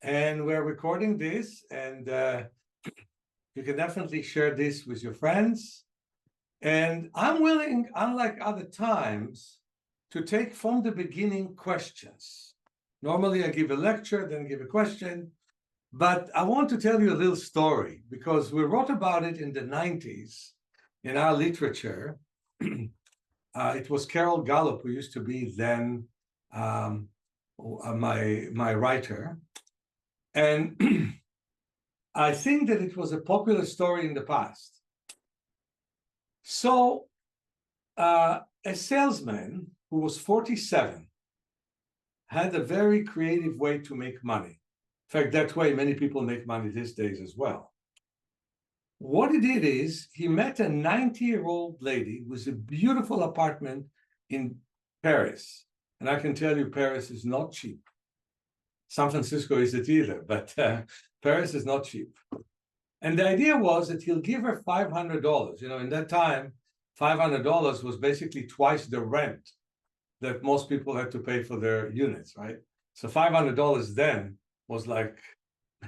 and we're recording this, and you can definitely share this with your friends. And I'm willing, unlike other times, to take from the beginning questions. Normally I give a lecture, then give a question, but I want to tell you a little story because we wrote about it in the 90s in our literature. It was Carol Gallup, who used to be then my writer. And I think that it was a popular story in the past. So a salesman who was 47 had a very creative way to make money. In fact, that way many people make money these days as well. What he did is he met a 90-year-old lady with a beautiful apartment in Paris. And I can tell you, Paris is not cheap. San Francisco isn't either, but Paris is not cheap. And the idea was that he'll give her $500. You know, in that time, $500 was basically twice the rent that most people had to pay for their units, right? So $500 then was like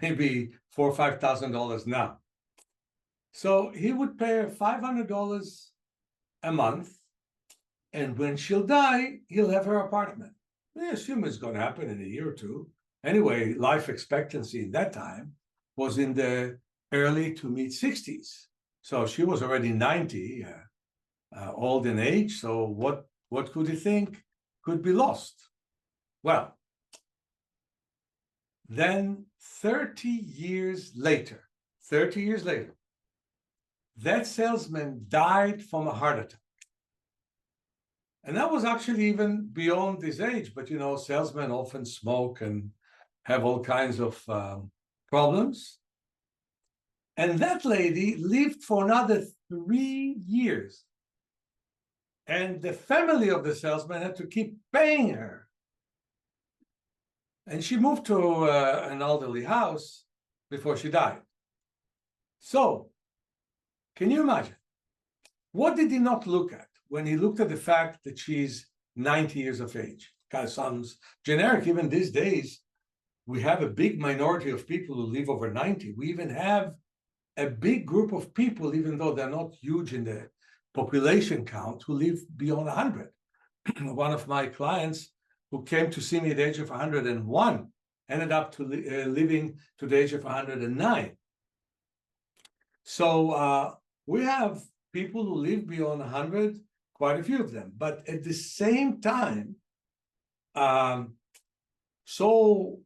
maybe $4,000 or $5,000 now. So he would pay her $500 a month, and when she'll die, he'll have her apartment. I assume it's going to happen in a year or two. Anyway, life expectancy in that time was in the early to mid 60s. So she was already 90, old in age. So what could he think could be lost? Well, then 30 years later, that salesman died from a heart attack. And that was actually even beyond his age, but you know, salesmen often smoke and have all kinds of problems. And that lady lived for another 3 years. And the family of the salesman had to keep paying her. And she moved to an elderly house before she died. So, can you imagine? What did he not look at when he looked at the fact that she's 90 years of age? Kind of sounds generic. Even these days, we have a big minority of people who live over 90. We even have a big group of people, even though they're not huge in the population count, who live beyond 100. One of my clients who came to see me at the age of 101 ended up living to the age of 109. So we have people who live beyond 100, quite a few of them. But at the same time, so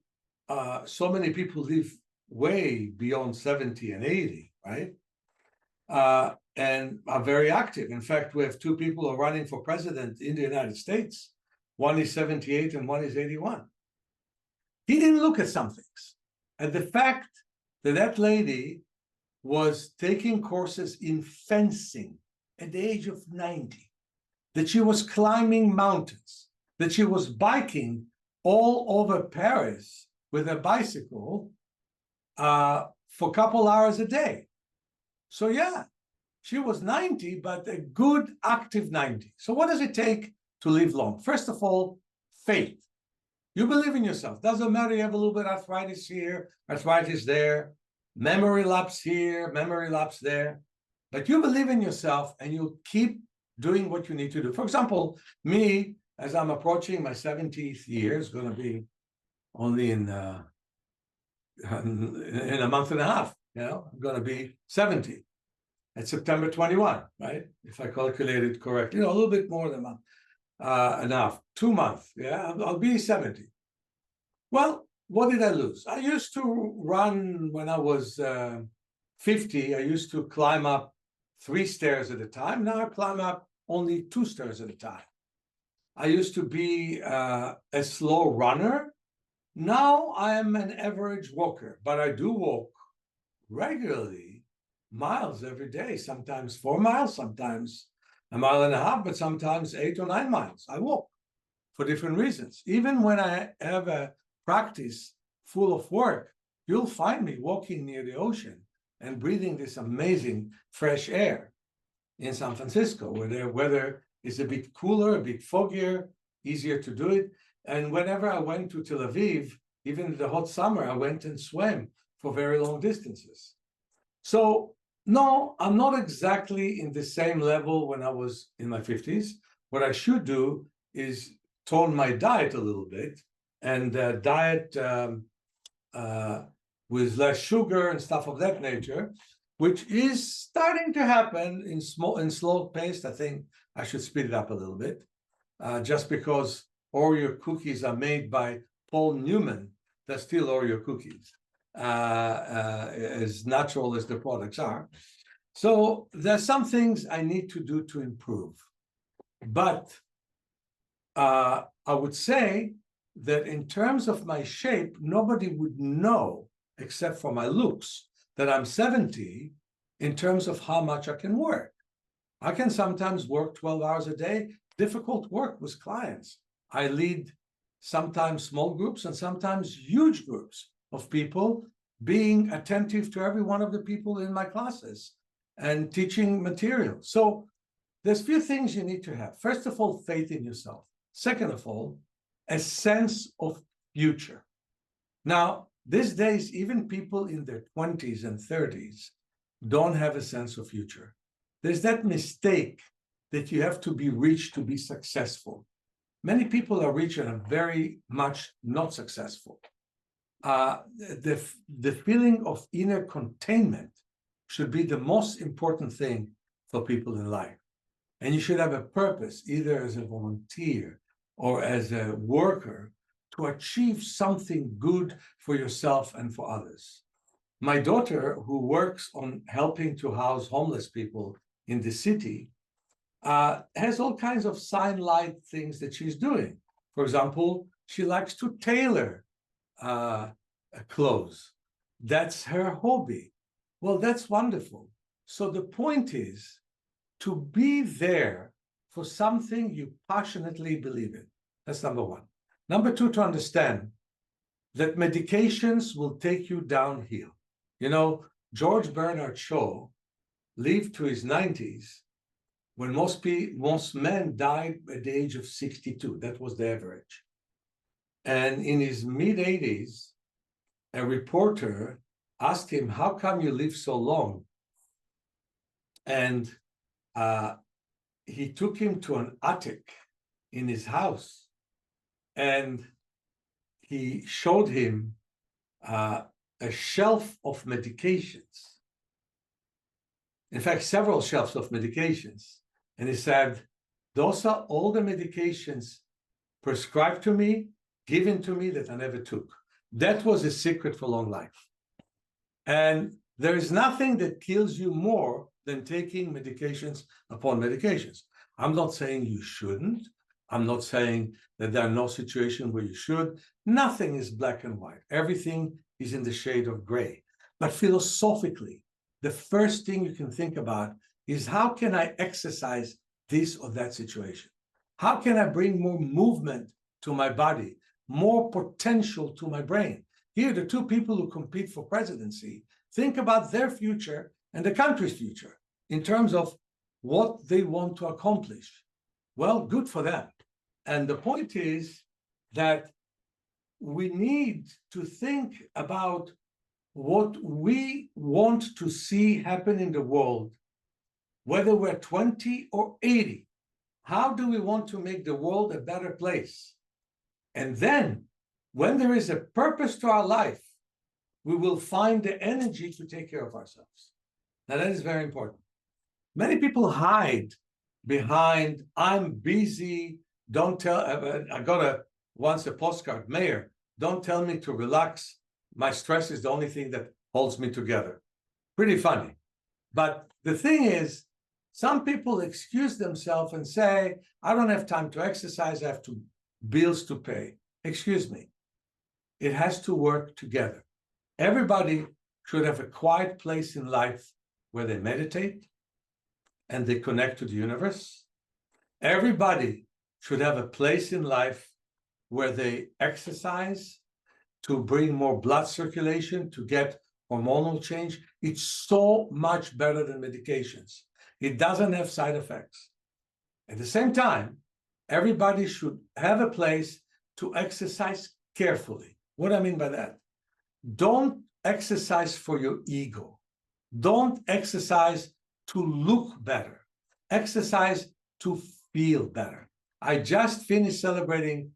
many people live way beyond 70 and 80, right? And are very active. In fact, we have two people who are running for president in the United States. One is 78 and one is 81. He didn't look at some things. And the fact that that lady was taking courses in fencing at the age of 90, that she was climbing mountains, that she was biking all over Paris with a bicycle for a couple hours a day. So yeah, she was 90, but a good active 90. So what does it take to live long? First of all, faith. You believe in yourself. Doesn't matter you have a little bit of arthritis here, arthritis there, memory lapse here, memory lapse there. But you believe in yourself and you keep doing what you need to do. For example, me, as I'm approaching my 70th year, is going to be only in a month and a half, you know, I'm going to be 70. It's September 21, right? If I calculated correctly, you know, a little bit more than a month, enough, 2 months, yeah, I'll be 70. Well, what did I lose? I used to run when I was 50. I used to climb up 3 stairs at a time. Now I climb up only 2 stairs at a time. I used to be a slow runner. Now I am an average walker, but I do walk regularly, miles every day, sometimes 4 miles, sometimes 1.5 miles, but sometimes 8 or 9 miles. I walk for different reasons. Even when I have a practice full of work, you'll find me walking near the ocean and breathing this amazing fresh air in San Francisco, where the weather is a bit cooler, a bit foggier, easier to do it. And whenever I went to Tel Aviv, Even in the hot summer, I went and swam for very long distances. So no, I'm not exactly in the same level when I was in my 50s. What I should do is tone my diet a little bit and diet with less sugar and stuff of that nature, which is starting to happen in slow pace. I think I should speed it up a little bit, just because Oreo cookies are made by Paul Newman. They're still Oreo cookies, as natural as the products are. So there's some things I need to do to improve, but I would say that in terms of my shape, nobody would know, except for my looks, that I'm 70 in terms of how much I can work. I can sometimes work 12 hours a day, difficult work with clients. I lead sometimes small groups and sometimes huge groups of people, being attentive to every one of the people in my classes and teaching material. So there's few things you need to have. First of all, faith in yourself. Second of all, a sense of future. Now, these days, even people in their 20s and 30s don't have a sense of future. There's that mistake that you have to be rich to be successful. Many people are rich and are very much not successful. The feeling of inner containment should be the most important thing for people in life. And you should have a purpose, either as a volunteer or as a worker, to achieve something good for yourself and for others. My daughter, who works on helping to house homeless people in the city, has all kinds of sidelight things that she's doing. For example, she likes to tailor clothes. That's her hobby. Well, that's wonderful. So the point is to be there for something you passionately believe in. That's number one. Number two, to understand that medications will take you downhill. You know, George Bernard Shaw lived to his 90s when most men died at the age of 62. That was the average. And in his mid-80s, a reporter asked him, how come you live so long? And he took him to an attic in his house, and he showed him a shelf of medications. In fact, several shelves of medications. And he said, those are all the medications prescribed to me, given to me, that I never took. That was a secret for long life. And there is nothing that kills you more than taking medications upon medications. I'm not saying you shouldn't. I'm not saying that there are no situations where you should. Nothing is black and white. Everything is in the shade of gray. But philosophically, the first thing you can think about is, how can I exercise this or that situation? How can I bring more movement to my body, more potential to my brain? Here, the two people who compete for presidency think about their future and the country's future in terms of what they want to accomplish. Well, good for them. And the point is that we need to think about what we want to see happen in the world, whether we're 20 or 80. How do we want to make the world a better place? And then, when there is a purpose to our life, we will find the energy to take care of ourselves. Now, that is very important. Many people hide behind, I'm busy, don't tell, I got once a postcard, Meir, don't tell me to relax. My stress is the only thing that holds me together. Pretty funny. But the thing is, some people excuse themselves and say, I don't have time to exercise, I have bills to pay. Excuse me. It has to work together. Everybody should have a quiet place in life where they meditate and they connect to the universe. Everybody should have a place in life where they exercise to bring more blood circulation, to get hormonal change. It's so much better than medications. It doesn't have side effects. At the same time, everybody should have a place to exercise carefully. What do I mean by that? Don't exercise for your ego. Don't exercise to look better. Exercise to feel better. I just finished celebrating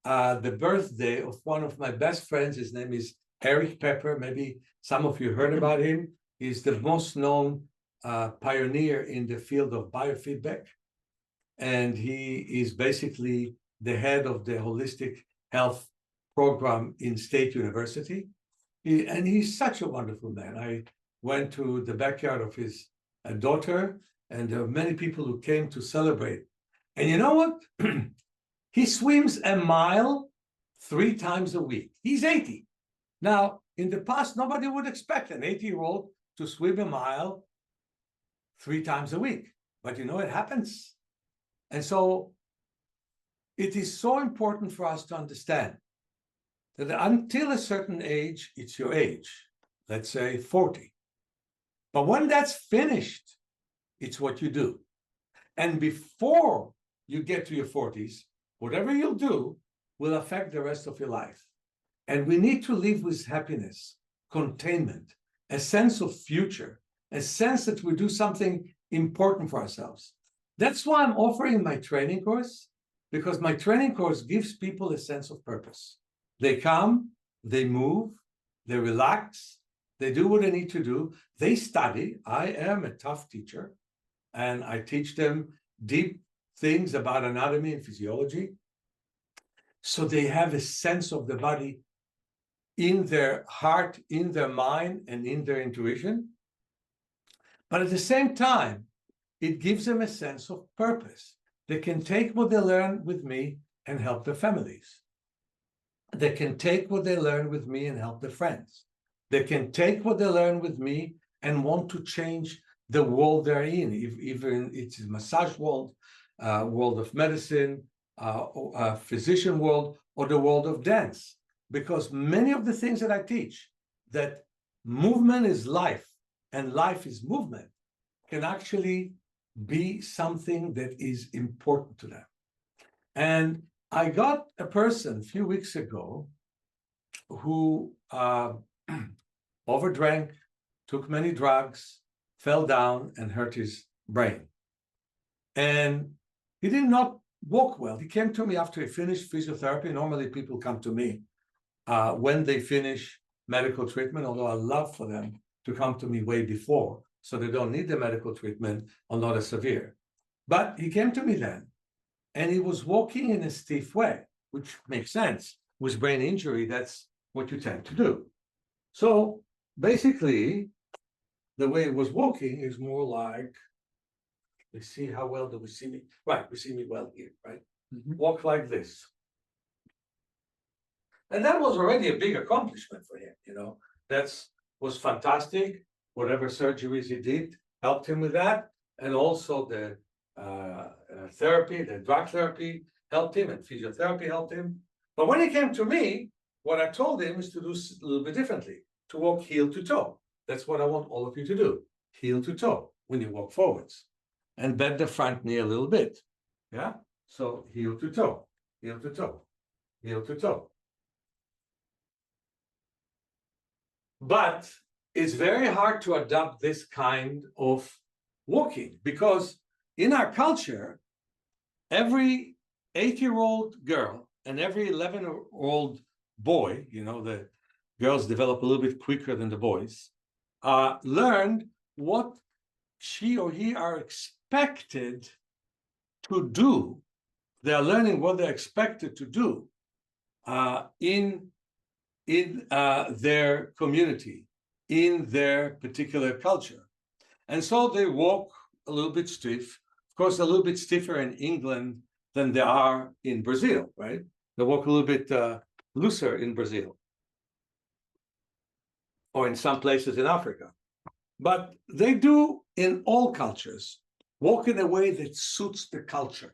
the birthday of one of my best friends. His name is Eric Pepper. Maybe some of you heard about him. He's the most known pioneer in the field of biofeedback. And he is basically the head of the holistic health program in State University. And he's such a wonderful man. I went to the backyard of his daughter, and there were many people who came to celebrate. And you know what? He swims a mile 3 times a week. He's 80. Now, in the past, nobody would expect an 80-year-old to swim a mile 3 times a week. But you know, it happens. And so it is so important for us to understand that until a certain age, it's your age, let's say 40. But when that's finished, it's what you do. And before you get to your 40s, whatever you'll do will affect the rest of your life. And we need to live with happiness, containment, a sense of future, a sense that we do something important for ourselves. That's why I'm offering my training course, because my training course gives people a sense of purpose. They come, they move, they relax, they do what they need to do, they study. I am a tough teacher, and I teach them deep things about anatomy and physiology. So they have a sense of the body in their heart, in their mind, and in their intuition. But at the same time, it gives them a sense of purpose. They can take what they learn with me and help their families. They can take what they learn with me and help their friends. They can take what they learn with me and want to change the world they're in, even it's a massage world, world of medicine, physician world, or the world of dance. Because many of the things that I teach, that movement is life and life is movement, can actually be something that is important to them. And I got a person a few weeks ago who overdrank, took many drugs, fell down, and hurt his brain. And he did not walk well. He came to me after he finished physiotherapy. Normally, people come to me when they finish medical treatment, although I love for them to come to me way before, so they don't need the medical treatment or not as severe. But he came to me then, and he was walking in a stiff way, which makes sense. With brain injury, that's what you tend to do. So basically, the way he was walking is more like, let's see, how well do we see me? Right, we see me well here, right? Mm-hmm. Walk like this. And that was already a big accomplishment for him, you know. That was fantastic. Whatever surgeries he did helped him with that. And also the therapy, the drug therapy helped him, and physiotherapy helped him. But when he came to me, what I told him is to do a little bit differently, to walk heel to toe. That's what I want all of you to do, heel to toe, when you walk forwards. And bend the front knee a little bit, yeah? So heel to toe, heel to toe, heel to toe. But it's very hard to adopt this kind of walking, because in our culture, every 8-year-old girl and every 11-year-old boy, you know, the girls develop a little bit quicker than the boys, learned what she or he are expected to do. They are learning what they're expected to do in their community, in their particular culture. And so they walk a little bit stiff. Of course, a little bit stiffer in England than they are in Brazil, right? They walk a little bit looser in Brazil, or in some places in Africa. But they do, in all cultures, walk in a way that suits the culture,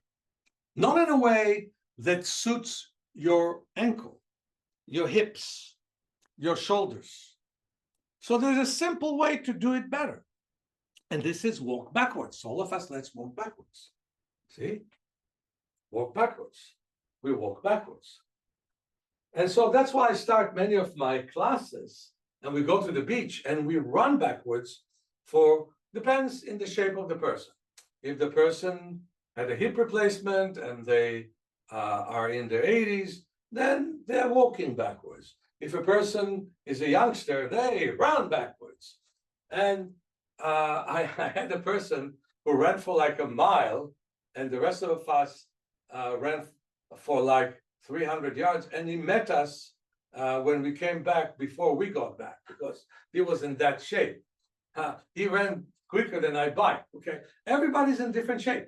not in a way that suits your ankle, your hips, your shoulders. So there's a simple way to do it better. And this is walk backwards. All of us, let's walk backwards. See? Walk backwards. We walk backwards. And so that's why I start many of my classes, and we go to the beach and we run backwards for, depends in the shape of the person. If the person had a hip replacement and they are in their 80s, then they're walking backwards. If a person is a youngster, they run backwards. And I had a person who ran for like a mile, and the rest of us ran for like 300 yards, and he met us when we came back before we got back because he was in that shape. He ran quicker than I bike. Okay, everybody's in different shape.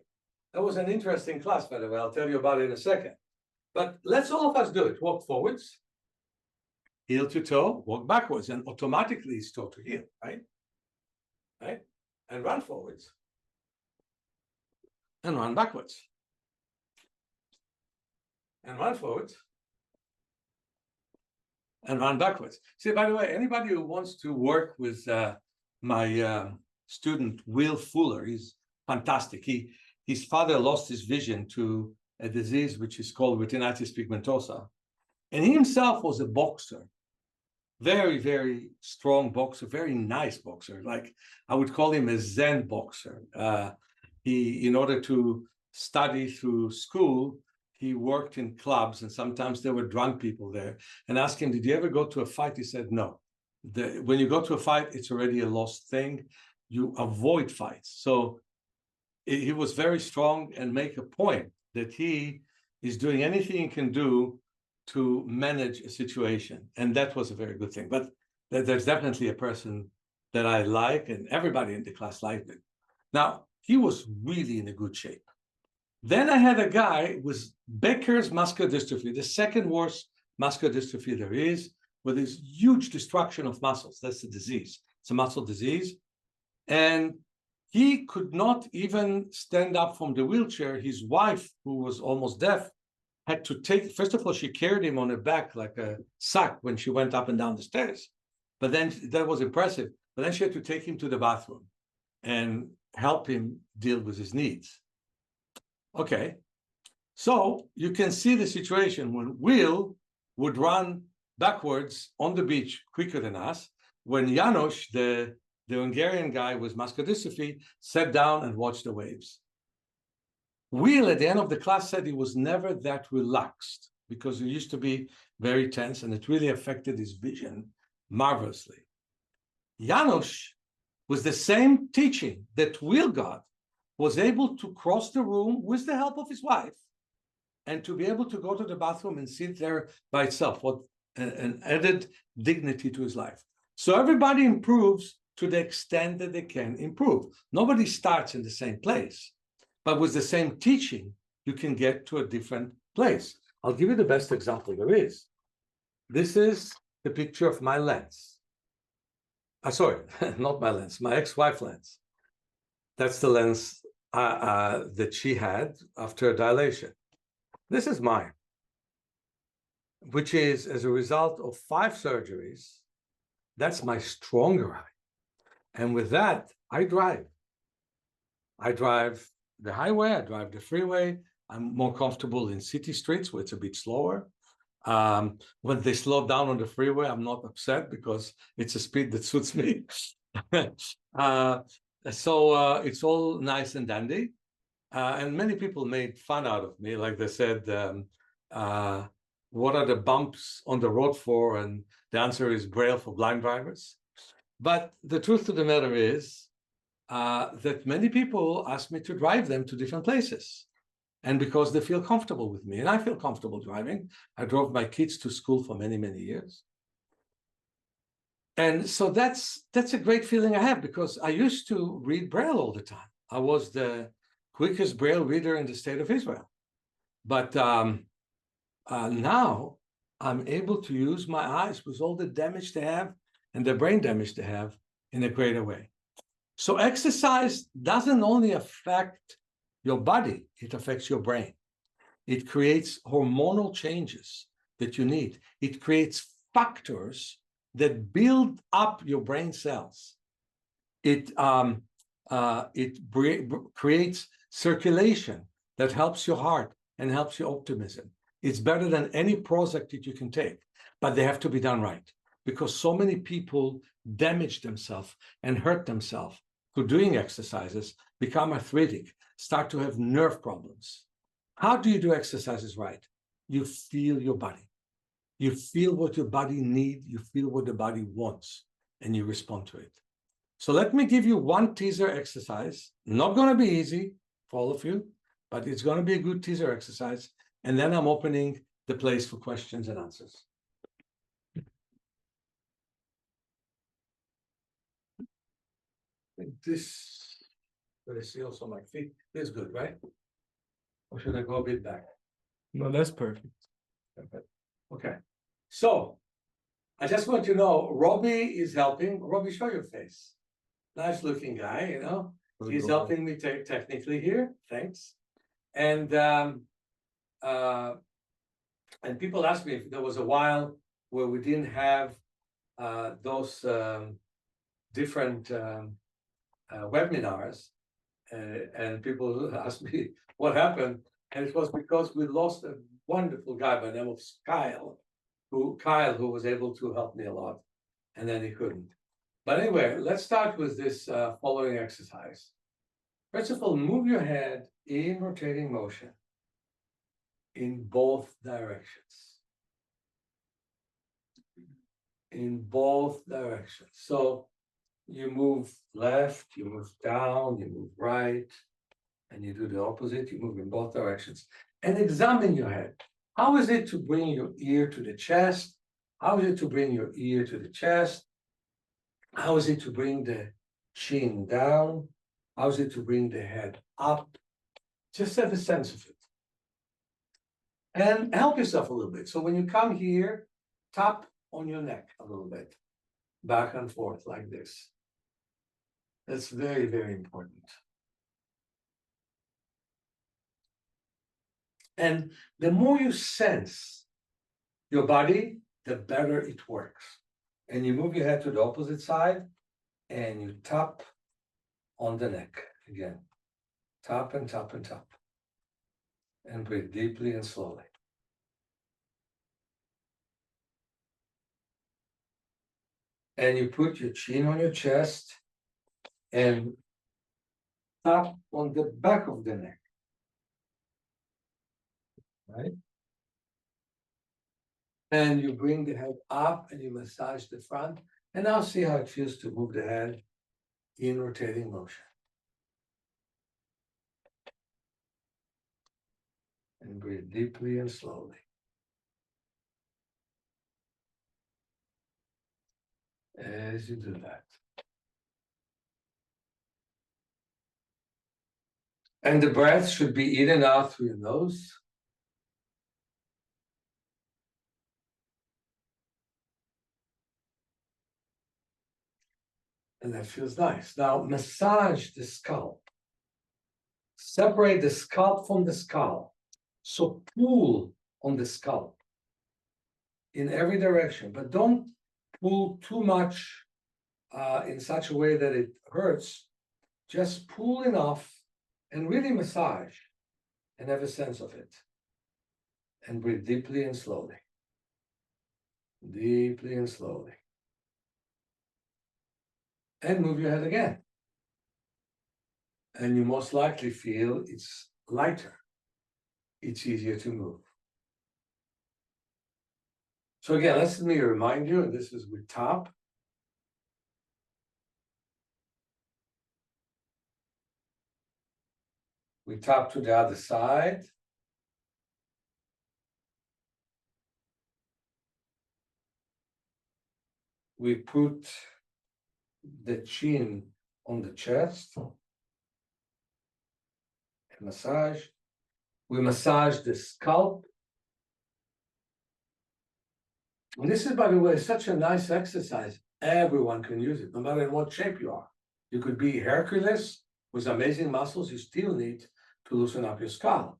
That was an interesting class, by the way. I'll tell you about it in a second. But let's all of us do it. Walk forwards, heel to toe, walk backwards, and automatically it's toe to heel, right? Right? And run forwards. And run backwards. And run forwards. And run backwards. See, by the way, anybody who wants to work with my student, Will Fuller, he's fantastic. His father lost his vision to a disease which is called retinitis pigmentosa. And he himself was a boxer, very, very strong boxer, very nice boxer. Like I would call him a Zen boxer. In order to study through school, he worked in clubs, and sometimes there were drunk people there. And asked him, "Did you ever go to a fight?" He said, "No. When you go to a fight, it's already a lost thing. You avoid fights." So he was very strong and make a point that he is doing anything he can do to manage a situation. And that was a very good thing. But there's definitely a person that I like, and everybody in the class liked it. Now, he was really in a good shape. Then I had a guy with Becker's muscular dystrophy, the second worst muscular dystrophy there is, with this huge destruction of muscles. That's the disease. It's a muscle disease. And he could not even stand up from the wheelchair. His wife, who was almost deaf, had to take, first of all, she carried him on her back like a sack when she went up and down the stairs. But then that was impressive. But then she had to take him to the bathroom and help him deal with his needs. Okay, so you can see the situation when Will would run backwards on the beach quicker than us, when Janos, the Hungarian guy with muscular dystrophy, sat down and watched the waves. Will, at the end of the class, said he was never that relaxed because he used to be very tense, and it really affected his vision marvelously. Janos, with the same teaching that Will got, was able to cross the room with the help of his wife and to be able to go to the bathroom and sit there by itself. What an added dignity to his life. So everybody improves to the extent that they can improve. Nobody starts in the same place, but with the same teaching, you can get to a different place. I'll give you the best example there is. This is the picture of my lens. Sorry, not my lens, my ex-wife lens. That's the lens that she had after a dilation. This is mine, which is as a result of 5 surgeries. That's my stronger eye. And with that, I drive. I drive the highway, I drive the freeway. I'm more comfortable in city streets where it's a bit slower. When they slow down on the freeway, I'm not upset because it's a speed that suits me. So it's all nice and dandy. And many people made fun out of me. Like they said, what are the bumps on the road for? And the answer is Braille for blind drivers. But the truth of the matter is that many people ask me to drive them to different places. And because they feel comfortable with me. And I feel comfortable driving. I drove my kids to school for many, many years. And so that's a great feeling I have, because I used to read Braille all the time. I was the quickest Braille reader in the state of Israel. But now I'm able to use my eyes with all the damage they have and the brain damage they have in a greater way. So exercise doesn't only affect your body, it affects your brain. It creates hormonal changes that you need. It creates factors that build up your brain cells. It creates circulation that helps your heart and helps your optimism. It's better than any Prozac that you can take, but they have to be done right, because so many people damage themselves and hurt themselves through doing exercises, become arthritic, start to have nerve problems. How do you do exercises right? You feel your body. You feel what your body needs, you feel what the body wants, and you respond to it. So let me give you one teaser exercise. Not going to be easy for all of you, but it's going to be a good teaser exercise. And then I'm opening the place for questions and answers. This, I see also my feet. This is good, right? Or should I go a bit back? No, that's perfect. Okay. So I just want to know, Robbie is helping. Robbie, show your face. Nice looking guy, you know. He's helping me technically here. Thanks. And people ask me if there was a while where we didn't have those different webinars, and people ask me what happened, and it was because we lost a wonderful guy by the name of Kyle, who was able to help me a lot, and then he couldn't. But anyway, let's start with this following exercise. First of all, move your head in rotating motion in both directions. In both directions. So you move left, you move down, you move right, and you do the opposite. You move in both directions. And examine your head. How is it to bring your ear to the chest? How is it to bring your ear to the chest? How is it to bring the chin down? How is it to bring the head up? Just have a sense of it. And help yourself a little bit. So when you come here, tap on your neck a little bit, back and forth like this. That's very, very important. And the more you sense your body, the better it works. And you move your head to the opposite side and you tap on the neck again. Tap and tap and tap. And breathe deeply and slowly. And you put your chin on your chest and tap on the back of the neck. Right? And you bring the head up and you massage the front. And now see how it feels to move the head in rotating motion. And breathe deeply and slowly. As you do that. And the breath should be in and out through your nose. And that feels nice. Now massage the scalp. Separate the scalp from the skull. So pull on the scalp in every direction, but don't pull too much in such a way that it hurts. Just pull enough and really massage and have a sense of it. And breathe deeply and slowly. Deeply and slowly. And move your head again. And you most likely feel it's lighter. It's easier to move. So again, let me remind you, and this is with tap. We tap to the other side. We put the chin on the chest. And massage. We massage the scalp. And this is, by the way, such a nice exercise. Everyone can use it, no matter in what shape you are. You could be Hercules with amazing muscles, you still need to loosen up your skull.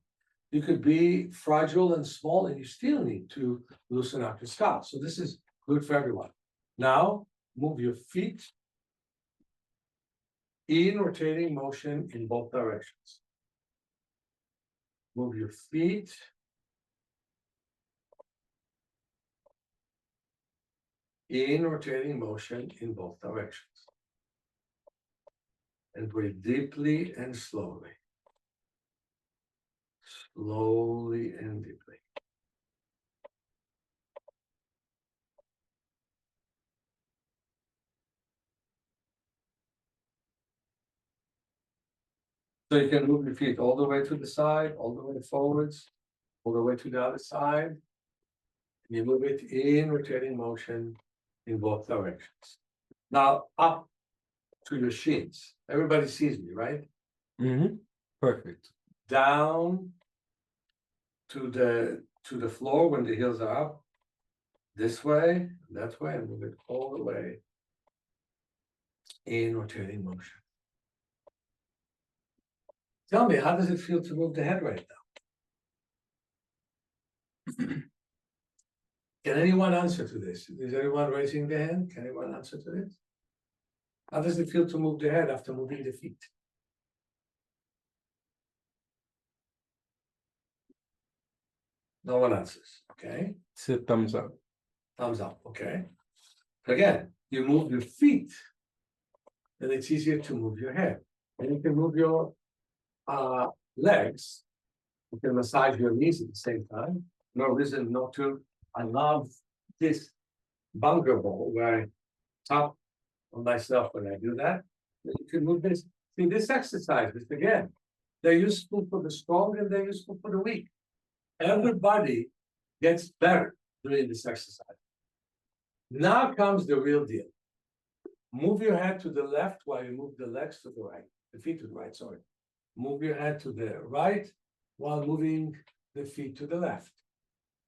You could be fragile and small, and you still need to loosen up your skull. So this is good for everyone. Now, move your feet in rotating motion in both directions. Move your feet in rotating motion in both directions. And breathe deeply and slowly. Slowly and deeply. So you can move your feet all the way to the side, all the way forwards, all the way to the other side. And you move it in rotating motion in both directions. Now up to your shins. Everybody sees me, right? Mm-hmm. Perfect. Down to the floor when the heels are up. This way, that way, and move it all the way in rotating motion. Tell me, how does it feel to move the head right now? Can anyone answer to this? Is anyone raising their hand? Can anyone answer to this? How does it feel to move the head after moving the feet? No one answers, okay? It's a thumbs up. Thumbs up, okay? Again, you move your feet, then it's easier to move your head. And you can move your legs. You can massage your knees at the same time. No reason not to. I love this bunker ball where I tap on myself when I do that. You can move this. See, this exercise, this again, they're useful for the strong and they're useful for the weak. Everybody gets better doing this exercise. Now comes the real deal. Move your head to the left while you move the legs to the right, the feet to the right, sorry. Move your head to the right while moving the feet to the left.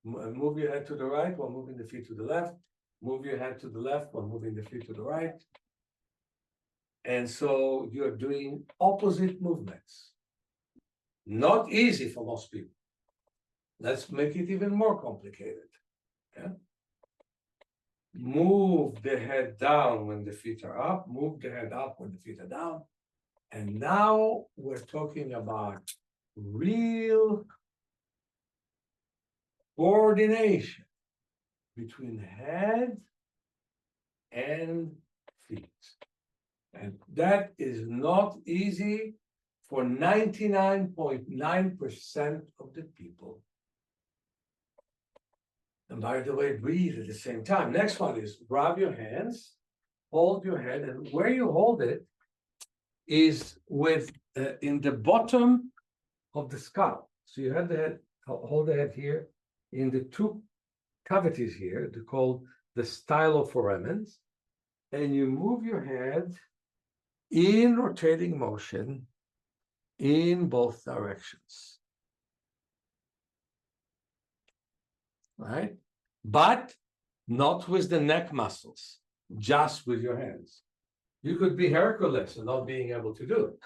Move your head to the right while moving the feet to the left. Move your head to the left while moving the feet to the right. And so you're doing opposite movements. Not easy for most people. Let's make it even more complicated. Yeah? Move the head down when the feet are up. Move the head up when the feet are down. And now we're talking about real coordination between head and feet. And that is not easy for 99.9% of the people. And by the way, breathe at the same time. Next one is rub your hands, hold your head, and where you hold it is with in the bottom of the skull. So you have the head, hold the head here in the two cavities here, they're called the styloforamens, and you move your head in rotating motion in both directions. Right? But not with the neck muscles, just with your hands. You could be Hercules and not being able to do it.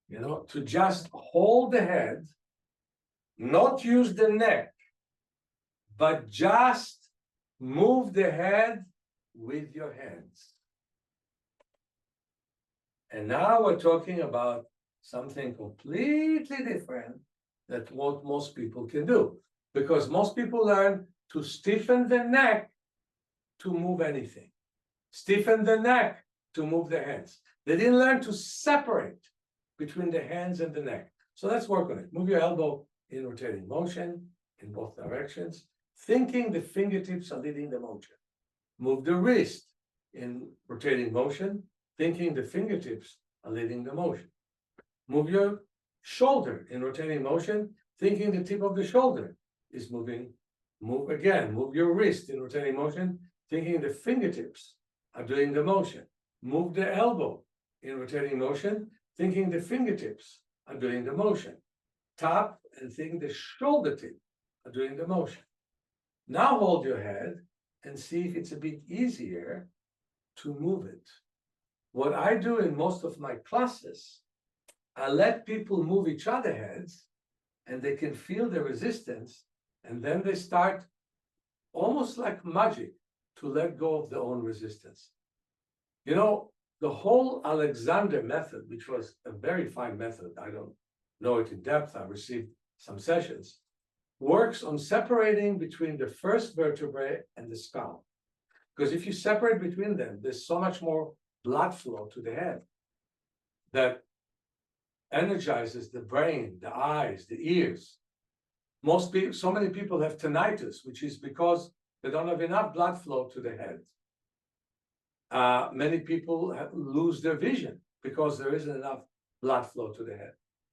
You know, to just hold the head, not use the neck, but just move the head with your hands. And now we're talking about something completely different than what most people can do. Because most people learn to stiffen the neck to move anything. Stiffen the neck to move the hands. They didn't learn to separate between the hands and the neck. So let's work on it. Move your elbow in rotating motion in both directions, thinking the fingertips are leading the motion. Move the wrist in rotating motion, thinking the fingertips are leading the motion. Move your shoulder in rotating motion, thinking the tip of the shoulder is moving. Move again, move your wrist in rotating motion, thinking the fingertips are doing the motion. Move the elbow in rotating motion, thinking the fingertips are doing the motion. Tap and think the shoulder tip are doing the motion. Now hold your head and see if it's a bit easier to move it. What I do in most of my classes, I let people move each other's heads and they can feel the resistance, and then they start almost like magic to let go of their own resistance. You know, the whole Alexander method, which was a very fine method, I don't know it in depth, I received some sessions, works on separating between the first vertebrae and the skull. Because if you separate between them, there's so much more blood flow to the head that energizes the brain, the eyes, the ears. Most people, so many people have tinnitus, which is because they don't have enough blood flow to the head. Many people lose their vision because there isn't enough blood flow to the head.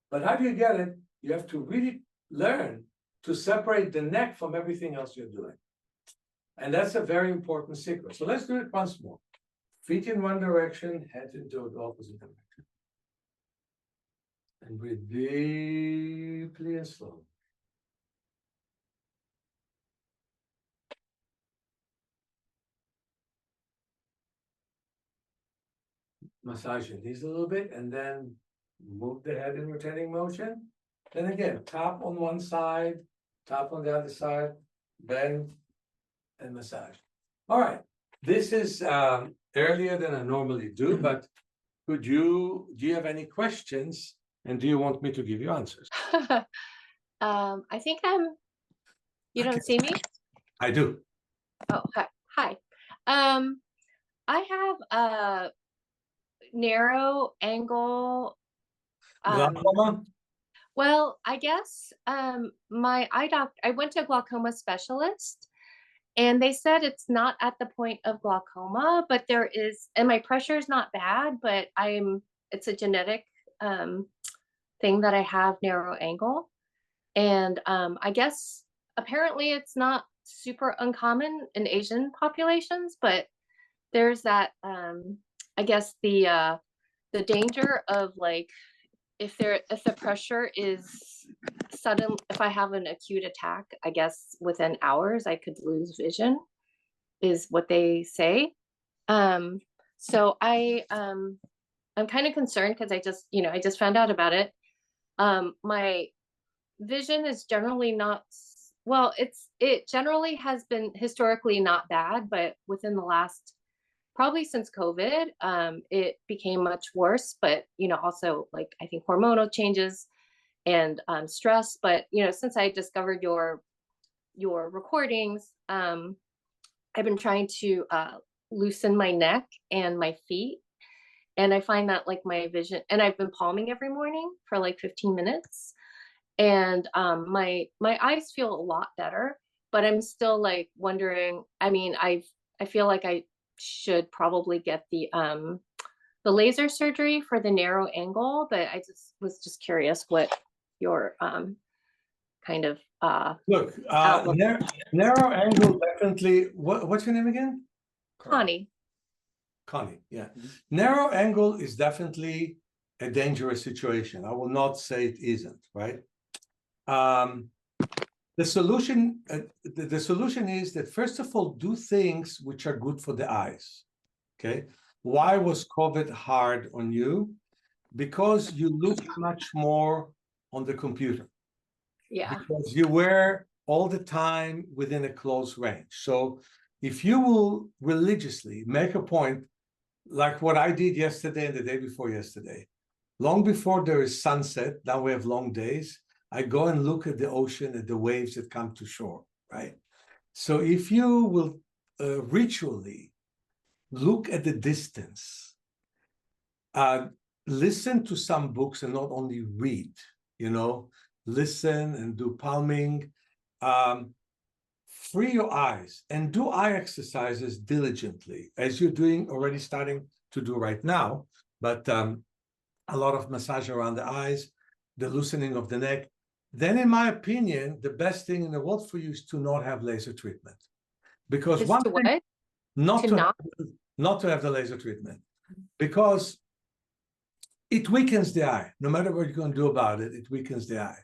But how do you get it? You have to really learn to separate the neck from everything else you're doing. And that's a very important secret. So let's do it once more. Feet in one direction, head into the opposite direction. And breathe deeply and slowly. Massage your knees a little bit and then move the head in rotating motion. Then again, top on one side, top on the other side, bend and massage. All right, this is earlier than I normally do, but do you have any questions and do you want me to give you answers? I think you don't see me? I do. Oh, hi. I have a narrow angle. Glaucoma? Well, I guess my eye doctor, I went to a glaucoma specialist and they said it's not at the point of glaucoma, but there is, and my pressure is not bad, but it's a genetic thing that I have narrow angle. And I guess apparently it's not super uncommon in Asian populations, but there's that, I guess the danger of like, if the pressure is sudden, if I have an acute attack, I guess within hours I could lose vision, is what they say. So I'm kind of concerned because I just found out about it. My vision is generally not, well, it generally has been historically not bad, but within the last, probably since COVID, it became much worse, but, also like, I think hormonal changes and stress, but, since I discovered your recordings, I've been trying to loosen my neck and my feet. And I find that like my vision, and I've been palming every morning for like 15 minutes. And my eyes feel a lot better, but I'm still like wondering, I mean, I feel like I should probably get the laser surgery for the narrow angle, but I was just curious what your kind of look, narrow angle definitely. What's your name again? Connie. Yeah. Narrow angle is definitely a dangerous situation. I will not say it isn't, right? The solution is that, first of all, do things which are good for the eyes. Okay. Why was COVID hard on you? Because you look much more on the computer. Yeah. Because you were all the time within a close range. So if you will religiously make a point, like what I did yesterday and the day before yesterday, long before there is sunset, now we have long days, I go and look at the ocean, at the waves that come to shore, right? So if you will ritually look at the distance, listen to some books and not only read, listen and do palming, free your eyes and do eye exercises diligently, as you're already starting to do right now, but a lot of massage around the eyes, the loosening of the neck. Then, in my opinion, the best thing in the world for you is to not have laser treatment. Because not to have the laser treatment, because it weakens the eye. No matter what you're going to do about it, it weakens the eye.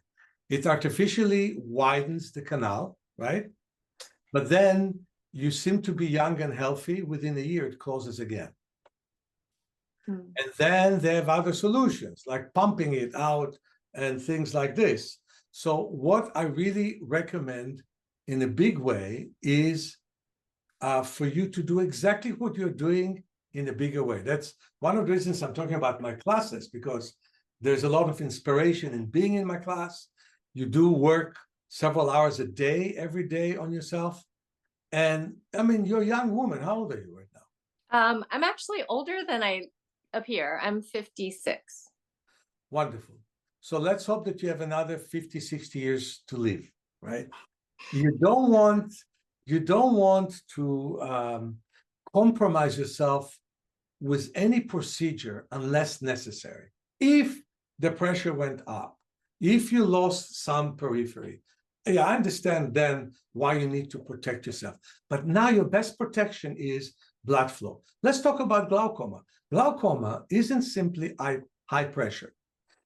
It artificially widens the canal, right? But then you seem to be young and healthy. Within a year, it closes again. And then they have other solutions, like pumping it out and things like this. So what I really recommend in a big way is for you to do exactly what you're doing in a bigger way. That's one of the reasons I'm talking about my classes, because there's a lot of inspiration in being in my class. You do work several hours a day, every day on yourself. And I mean, you're a young woman. How old are you right now? I'm actually older than I appear. I'm 56. Wonderful. So let's hope that you have another 50, 60 years to live, right? You don't want to compromise yourself with any procedure unless necessary. If the pressure went up, if you lost some periphery, yeah, I understand then why you need to protect yourself. But now your best protection is blood flow. Let's talk about glaucoma. Glaucoma isn't simply high pressure.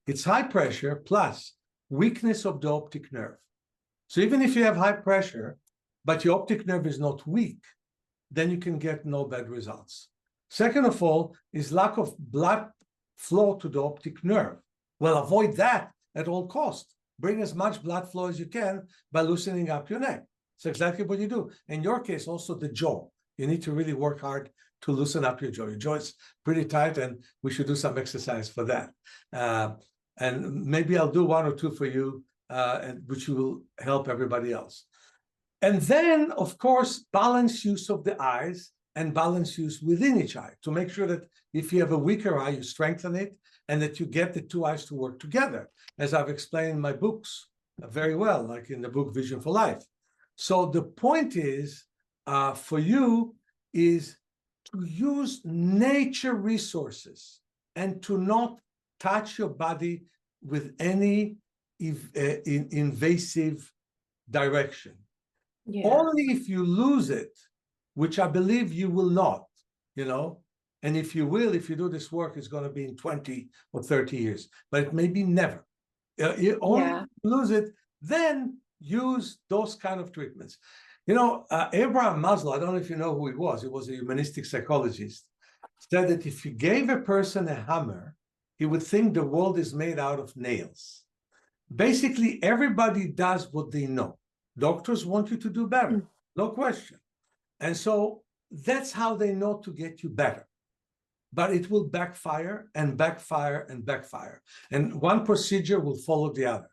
It's high pressure plus weakness of the optic nerve. So even if you have high pressure, but your optic nerve is not weak, then you can get no bad results. Second of all, is lack of blood flow to the optic nerve. Well, avoid that at all costs. Bring as much blood flow as you can by loosening up your neck. It's exactly what you do. In your case, also the jaw. You need to really work hard to loosen up your jaw. Your jaw is pretty tight, and we should do some exercise for that. And maybe I'll do one or two for you, which will help everybody else. And then, of course, balance use of the eyes and balance use within each eye to make sure that if you have a weaker eye, you strengthen it and that you get the two eyes to work together, as I've explained in my books very well, like in the book Vision for Life. So the point is, for you, is to use nature resources and to not touch your body with any invasive direction. Yeah. Only if you lose it, which I believe you will not, and if you will, if you do this work, it's going to be in 20 or 30 years, but it may be never. You only lose it, then use those kind of treatments. Abraham Maslow, I don't know if you know who he was a humanistic psychologist, said that if you gave a person a hammer, he would think the world is made out of nails. Basically, everybody does what they know. Doctors want you to do better, no question. And so that's how they know to get you better. But it will backfire and backfire and backfire. And one procedure will follow the other.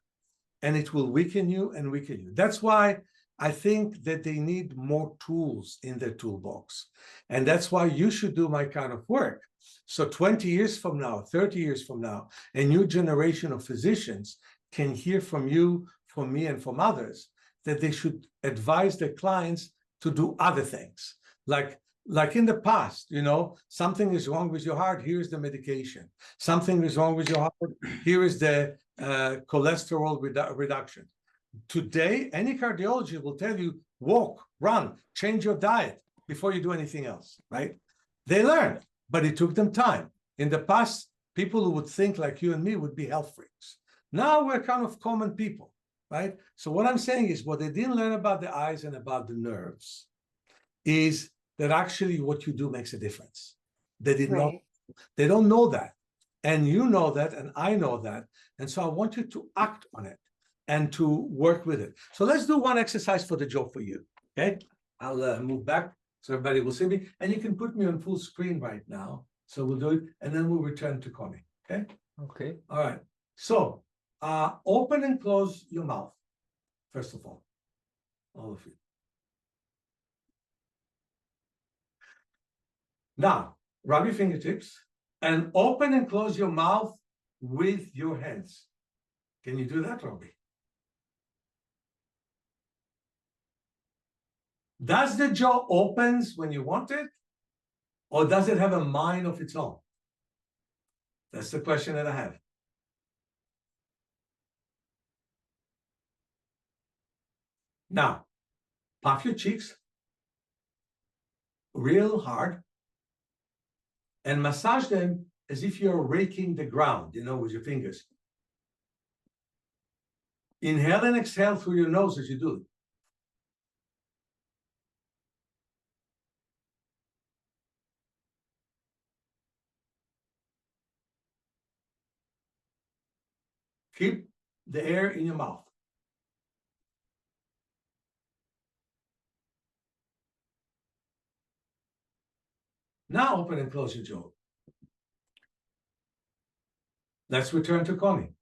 And it will weaken you and weaken you. That's why I think that they need more tools in their toolbox. And that's why you should do my kind of work. So 20 years from now, 30 years from now, a new generation of physicians can hear from you, from me, and from others that they should advise their clients to do other things. Like in the past, something is wrong with your heart, here's the medication. Something is wrong with your heart, here is the cholesterol reduction. Today, any cardiologist will tell you, walk, run, change your diet before you do anything else, right? They learned, but it took them time. In the past, people who would think like you and me would be health freaks. Now we're kind of common people, right? So what I'm saying is what they didn't learn about the eyes and about the nerves is that actually what you do makes a difference. They did not, they don't know that. And you know that, and I know that. And so I want you to act on it and to work with it. So let's do one exercise for the jaw for you, okay? I'll move back so everybody will see me. And you can put me on full screen right now. So we'll do it, and then we'll return to Connie, okay? Okay. All right. So open and close your mouth, first of all of you. Now, rub your fingertips and open and close your mouth with your hands. Can you do that, Robbie? Does the jaw opens when you want it? Or does it have a mind of its own? That's the question that I have. Now, puff your cheeks real hard and massage them as if you're raking the ground, with your fingers. Inhale and exhale through your nose as you do it. Keep the air in your mouth. Now open and close your jaw. Let's return to Connie.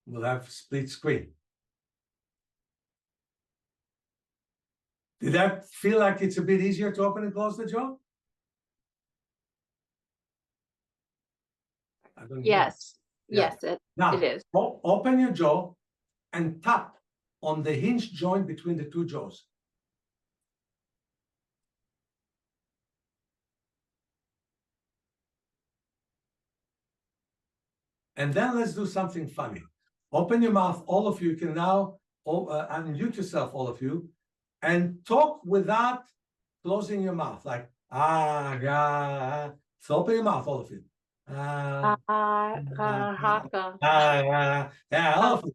We'll have split screen. Did that feel like it's a bit easier to open and close the jaw? I don't hear. Yes. Yeah. Yes, it Now, is. open your jaw and tap on the hinge joint between the two jaws. And then let's do something funny. Open your mouth, all of you. You can now unmute yourself, all of you, and talk without closing your mouth, like ah. So open your mouth, all of you. Yeah, all of you.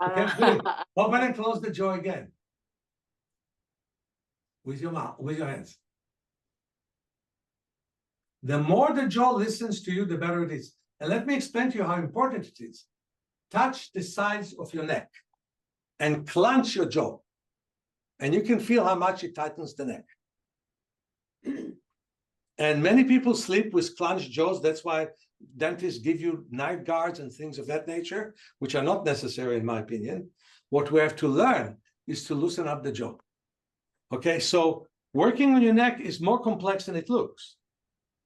Okay, good. Open and close the jaw again. With your mouth, with your hands. The more the jaw listens to you, the better it is. And let me explain to you how important it is. Touch the sides of your neck and clench your jaw. And you can feel how much it tightens the neck. And many people sleep with clenched jaws. That's why dentists give you night guards and things of that nature, which are not necessary, in my opinion. What we have to learn is to loosen up the jaw. Okay, so working on your neck is more complex than it looks.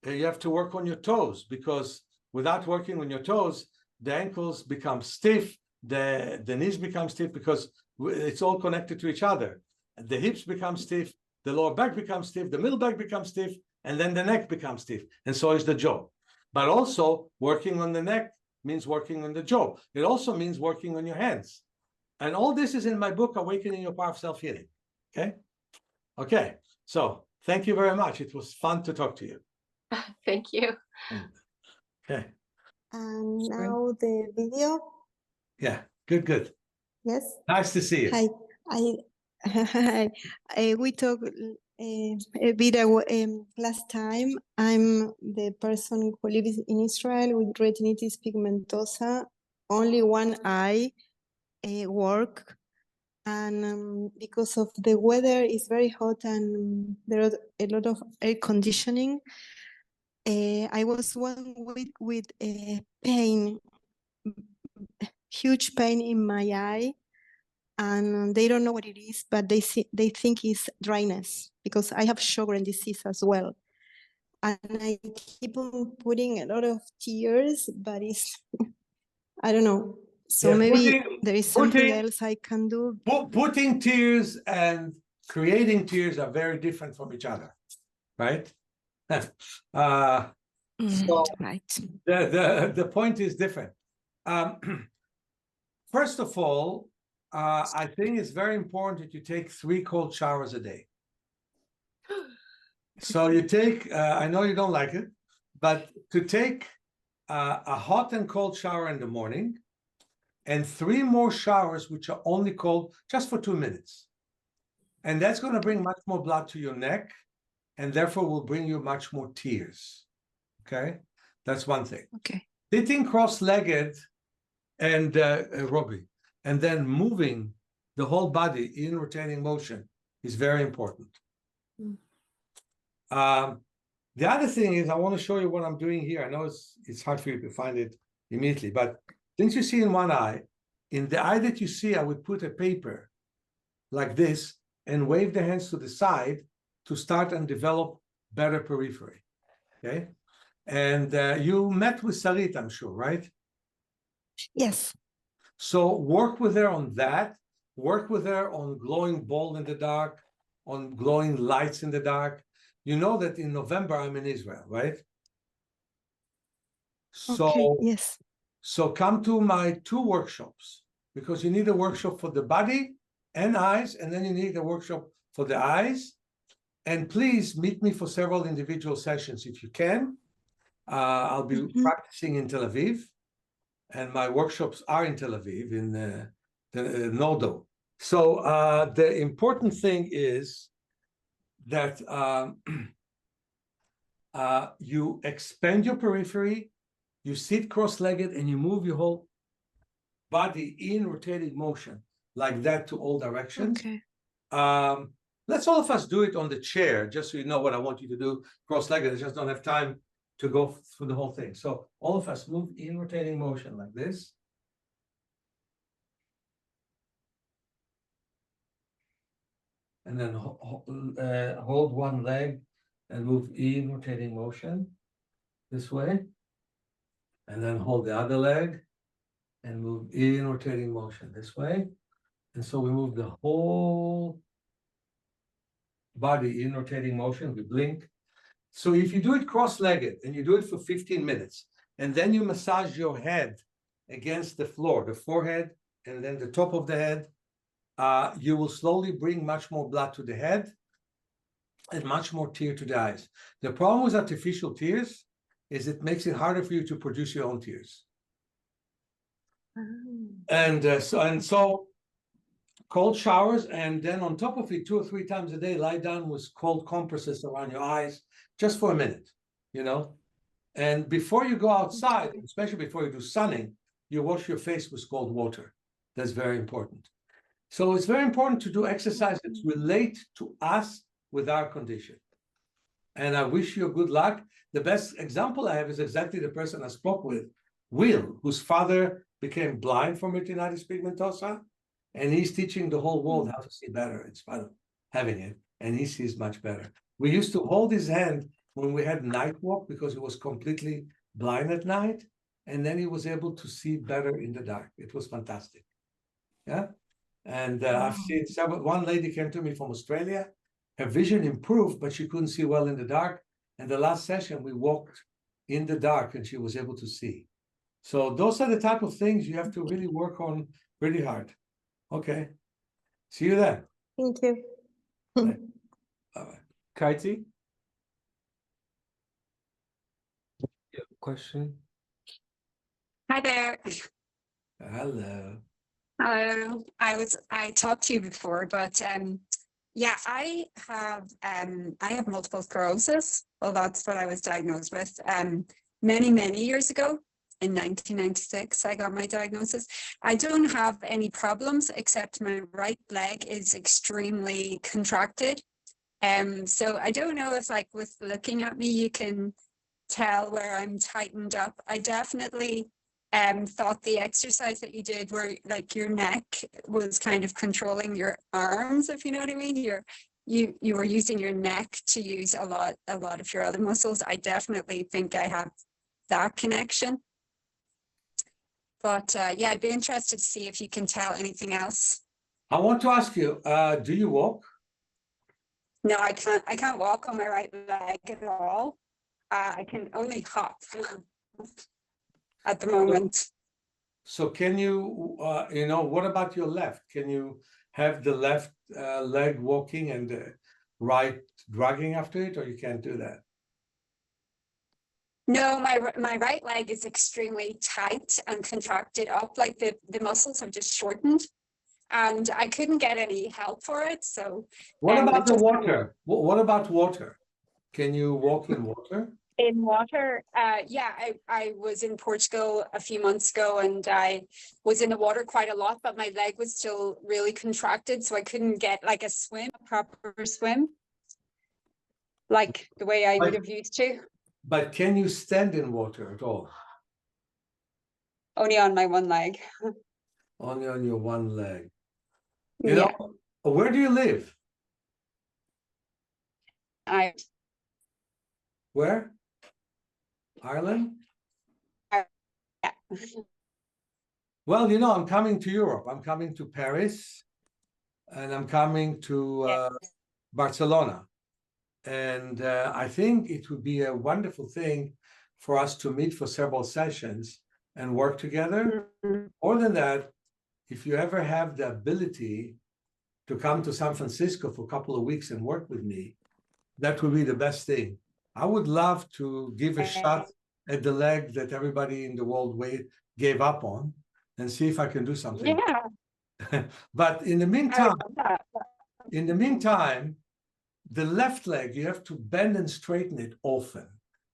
You have to work on your toes, because without working on your toes, the ankles become stiff, the knees become stiff, because it's all connected to each other. The hips become stiff, the lower back becomes stiff, the middle back becomes stiff, and then the neck becomes stiff, and so is the jaw. But also, working on the neck means working on the jaw. It also means working on your hands. And all this is in my book, Awakening Your Power of Self-Healing. Okay? Okay, so thank you very much. It was fun to talk to you. Thank you. Okay. And now the video. Yeah, good. Yes. Nice to see you. Hi. We talked a bit last time. I'm the person who lives in Israel with retinitis pigmentosa. Only one eye work. And because of the weather is very hot and there are a lot of air conditioning, I was one with pain, huge pain in my eye, and they don't know what it is, but they think it's dryness because I have Sjogren disease as well, and I keep on putting a lot of tears, but it's I don't know. So Yeah, maybe there is something else I can do. Putting tears and creating tears are very different from each other, right? So Right. the point is different. First of all, I think it's very important that you take 3 cold showers a day. So you take, I know you don't like it, but to take a hot and cold shower in the morning, and 3 more showers, which are only cold, just for 2 minutes. And that's going to bring much more blood to your neck, and therefore will bring you much more tears. Okay? That's one thing. Okay. Sitting cross-legged and Robbie, and then moving the whole body in rotating motion is very important. The other thing is, I want to show you what I'm doing here. I know it's hard for you to find it immediately, but things you see in one eye, in the eye that you see, I would put a paper like this and wave the hands to the side to start and develop better periphery. Okay? And you met with Sarit, I'm sure, right? Yes. So work with her on that. Work with her on glowing ball in the dark, on glowing lights in the dark. You know that in November I'm in Israel, right? So, okay. Yes. So come to my 2 workshops, because you need a workshop for the body and eyes, and then you need a workshop for the eyes. And please meet me for several individual sessions if you can. I'll be practicing in Tel Aviv, and my workshops are in Tel Aviv, in the Nodo. So the important thing is that you expand your periphery, you sit cross-legged, and you move your whole body in rotating motion like that to all directions. Okay. Let's all of us do it on the chair, just so you know what I want you to do cross-legged. I just don't have time to go through the whole thing. So all of us move in rotating motion like this. and then hold one leg and move in rotating motion this way. And then hold the other leg and move in rotating motion this way. And so we move the whole body in rotating motion. We blink. So if you do it cross-legged and you do it for 15 minutes, and then you massage your head against the floor, the forehead, and then the top of the head, you will slowly bring much more blood to the head and much more tear to the eyes. The problem with artificial tears is it makes it harder for you to produce your own tears. And so cold showers, and then on top of it, 2 or 3 times a day, lie down with cold compresses around your eyes, just for a minute, you know. And before you go outside, especially before you do sunning, you wash your face with cold water. That's very important. So it's very important to do exercise that relate to us with our condition. And I wish you good luck. The best example I have is exactly the person I spoke with, Will, whose father became blind from retinitis pigmentosa, and he's teaching the whole world how to see better in spite of having it, and he sees much better. We used to hold his hand when we had night walk because he was completely blind at night, and then he was able to see better in the dark. It was fantastic. Yeah. And I've seen several. One lady came to me from Australia. Her vision improved, but she couldn't see well in the dark. And the last session, we walked in the dark and she was able to see. So those are the type of things you have to really work on pretty hard. Okay. See you then. Thank you. Bye-bye. Kaiti? You have a question? Hi there. Hello. Hello. I talked to you before, but yeah, I have multiple sclerosis. Well, that's what I was diagnosed with. Many years ago, in 1996, I got my diagnosis. I don't have any problems except my right leg is extremely contracted. So I don't know if, like, with looking at me, you can tell where I'm tightened up. I definitely thought the exercise that you did where, like, your neck was kind of controlling your arms, if you know what I mean. You were using your neck to use a lot of your other muscles. I definitely think I have that connection. But yeah, I'd be interested to see if you can tell anything else. I want to ask you, do you walk? No, I can't walk on my right leg at all. I can only hop at the moment. So can you, what about your left? Can you have the left leg walking and the right dragging after it, or you can't do that? No, my right leg is extremely tight and contracted up, like the muscles have just shortened, and I couldn't get any help for it. So what about the water? What about water? Can you walk in water? In water, yeah, I was in Portugal a few months ago and I was in the water quite a lot, but my leg was still really contracted, so I couldn't get like a proper swim, like the way I would have used to. But can you stand in water at all? Only on my one leg. Only on your one leg. Yeah. Where do you live? Where? Ireland? Yeah. Well, I'm coming to Europe. I'm coming to Paris, and I'm coming to Barcelona. And I think it would be a wonderful thing for us to meet for several sessions and work together. More than that, if you ever have the ability to come to San Francisco for a couple of weeks and work with me, that would be the best thing. I would love to give a shot at the leg that everybody in the world gave up on and see if I can do something. Yeah. But in the meantime, the left leg, you have to bend and straighten it often.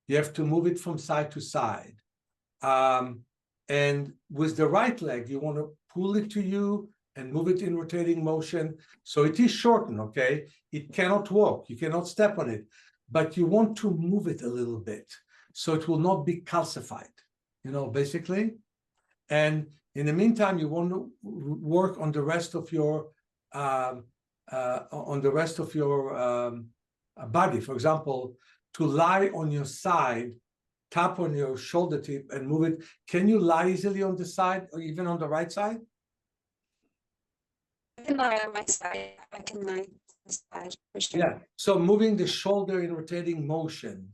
You have to move it from side to side. And with the right leg, you want to pull it to you and move it in rotating motion. So it is shortened, okay? It cannot walk. You cannot step on it. But you want to move it a little bit so it will not be calcified, basically. And in the meantime, you want to work on the rest of your on the rest of your body. For example, to lie on your side, tap on your shoulder tip and move it. Can you lie easily on the side or even on the right side? I can lie on my side. I can lie on my side for sure. Yeah. So moving the shoulder in rotating motion,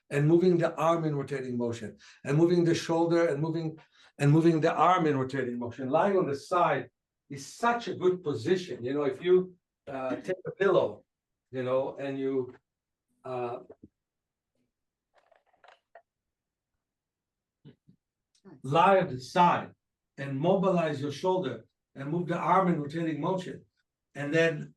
and moving the arm in rotating motion, and moving the shoulder and moving the arm in rotating motion. Lying on the side is such a good position. You know, if you take a pillow, you know, and you lie on the side and mobilize your shoulder and move the arm in rotating motion, and then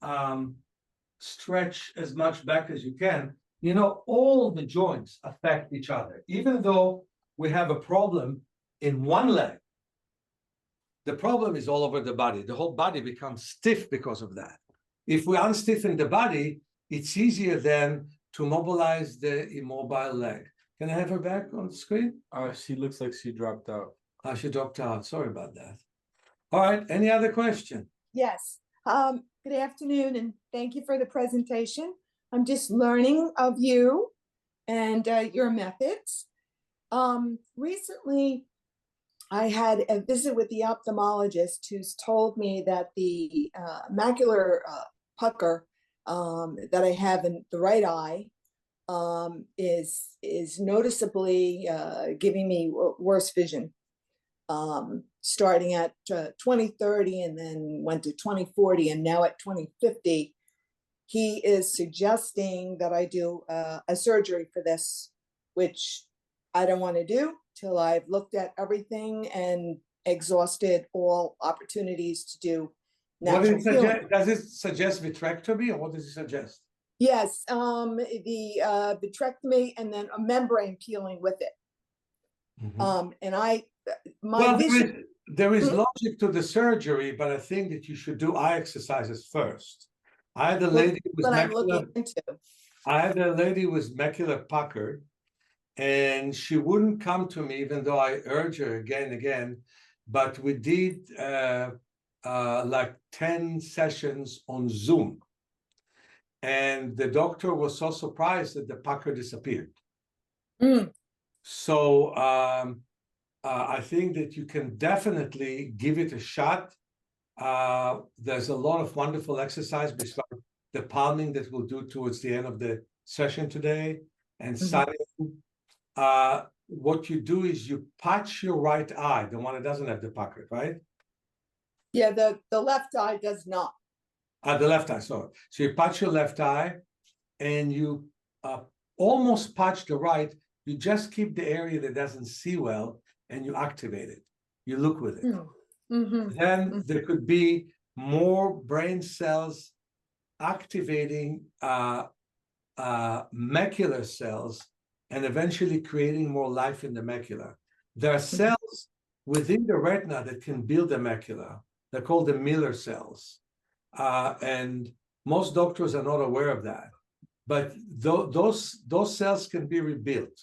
stretch as much back as you can, you know, all the joints affect each other. Even though we have a problem in one leg, the problem is all over the body. The whole body becomes stiff because of that. If we unstiffen the body, it's easier then to mobilize the immobile leg. Can I have her back on the screen? She looks like she dropped out. She dropped out. Sorry about that. All right. Any other question? Yes. Good afternoon, and thank you for the presentation. I'm just learning of you and your methods. Recently, I had a visit with the ophthalmologist who's told me that the macular pucker that I have in the right eye is noticeably giving me worse vision. Starting at 2030 and then went to 2040 and now at 2050, he is suggesting that I do a surgery for this, which I don't want to do till I've looked at everything and exhausted all opportunities to do natural healing. Does it suggest vitrectomy, or what does it suggest? Yes, the vitrectomy and then a membrane peeling with it. And there is logic to the surgery, but I think that you should do eye exercises first. I had a lady with macular pucker, and she wouldn't come to me, even though I urged her again and again. But we did like 10 sessions on Zoom, and the doctor was so surprised that the pucker disappeared. So I think that you can definitely give it a shot. There's a lot of wonderful exercise besides the palming that we'll do towards the end of the session today, and sunning. What you do is you patch your right eye, the one that doesn't have the pucker, right? Yeah, the left eye does not. The left eye, sorry. So you patch your left eye, and you almost patch the right. You just keep the area that doesn't see well, and you activate it. You look with it. Then there could be more brain cells activating macular cells and eventually creating more life in the macula. There are cells within the retina that can build the macula. They're called the Miller cells. And most doctors are not aware of that. But those cells can be rebuilt.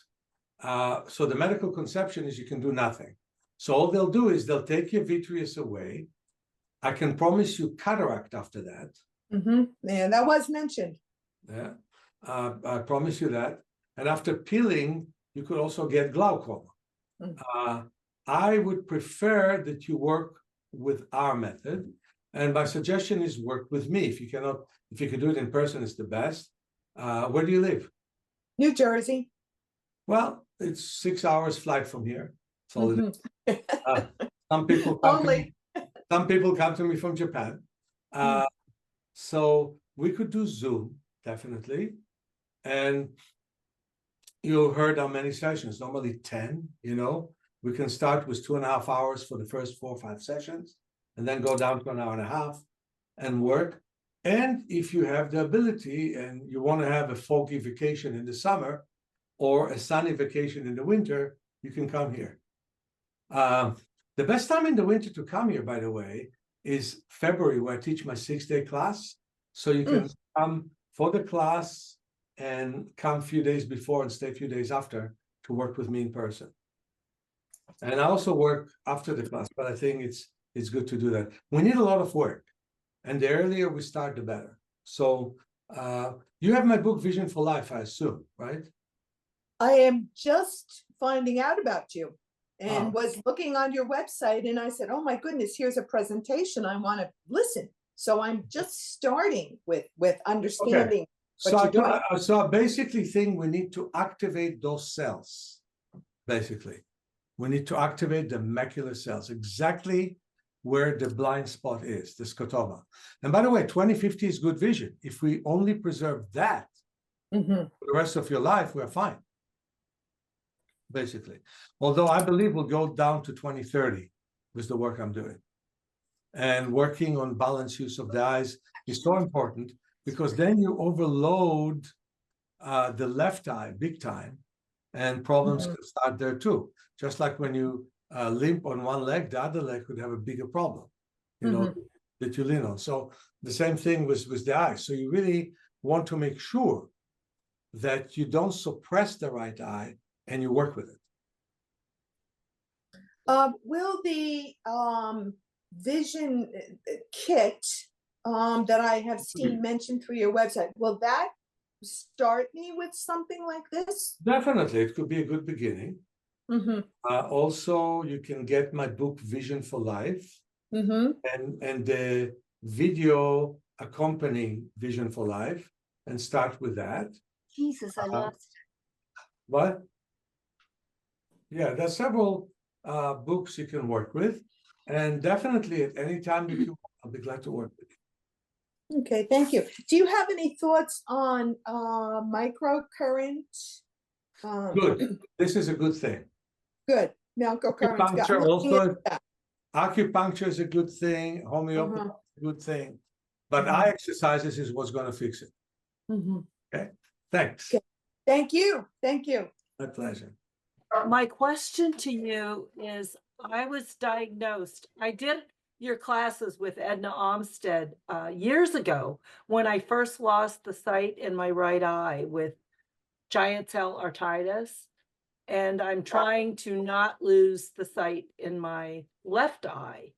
So the medical conception is you can do nothing. So all they'll do is they'll take your vitreous away. I can promise you cataract after that. Yeah, that was mentioned. Yeah, I promise you that. And after peeling, you could also get glaucoma. I would prefer that you work with our method. And my suggestion is work with me. If you can do it in person, it's the best. Where do you live? New Jersey. Well, it's 6 hours flight from here. So some people come to me from Japan. So we could do Zoom, definitely. And you heard how many sessions, normally 10, you know. We can start with 2.5 hours for the first 4 or 5 sessions, and then go down to an hour and a half and work. And if you have the ability and you want to have a foggy vacation in the summer, or a sunny vacation in the winter, you can come here. The best time in the winter to come here, by the way, is February, where I teach my 6-day class. So you can come for the class and come a few days before and stay a few days after to work with me in person. And I also work after the class, but I think it's good to do that. We need a lot of work, and the earlier we start, the better. So you have my book Vision for Life, I assume, right? I am just finding out about you and was looking on your website, and I said, oh my goodness, here's a presentation. I want to listen. So I'm just starting with understanding what you're doing. So I basically think we need to activate those cells. Basically, we need to activate the macular cells, exactly where the blind spot is, the scotoma. And by the way, 20/50 is good vision. If we only preserve that for the rest of your life, we're fine. Basically, although I believe we'll go down to 20/30 with the work I'm doing. And working on balanced use of the eyes is so important, because then you overload the left eye big time, and problems can start there too. Just like when you limp on one leg, the other leg could have a bigger problem, you know, that you lean on. So the same thing with the eyes. So you really want to make sure that you don't suppress the right eye and you work with it. Will the vision kit that I have seen mentioned through your website, will that start me with something like this? Definitely, it could be a good beginning. Also, you can get my book Vision for Life, and the video accompanying Vision for Life, and start with that. Jesus, I lost. What? Yeah, there's several books you can work with, and definitely at any time that you want, I'll be glad to work with you. Okay, thank you. Do you have any thoughts on microcurrent? Good. This is a good thing. Good. Acupuncture acupuncture is a good thing. Homeopathy is a good thing. But eye exercises is what's going to fix it. Okay. Thanks. Okay. Thank you. Thank you. My pleasure. My question to you is, I was diagnosed, I did your classes with Edna Olmsted years ago when I first lost the sight in my right eye with giant cell arteritis. And I'm trying to not lose the sight in my left eye.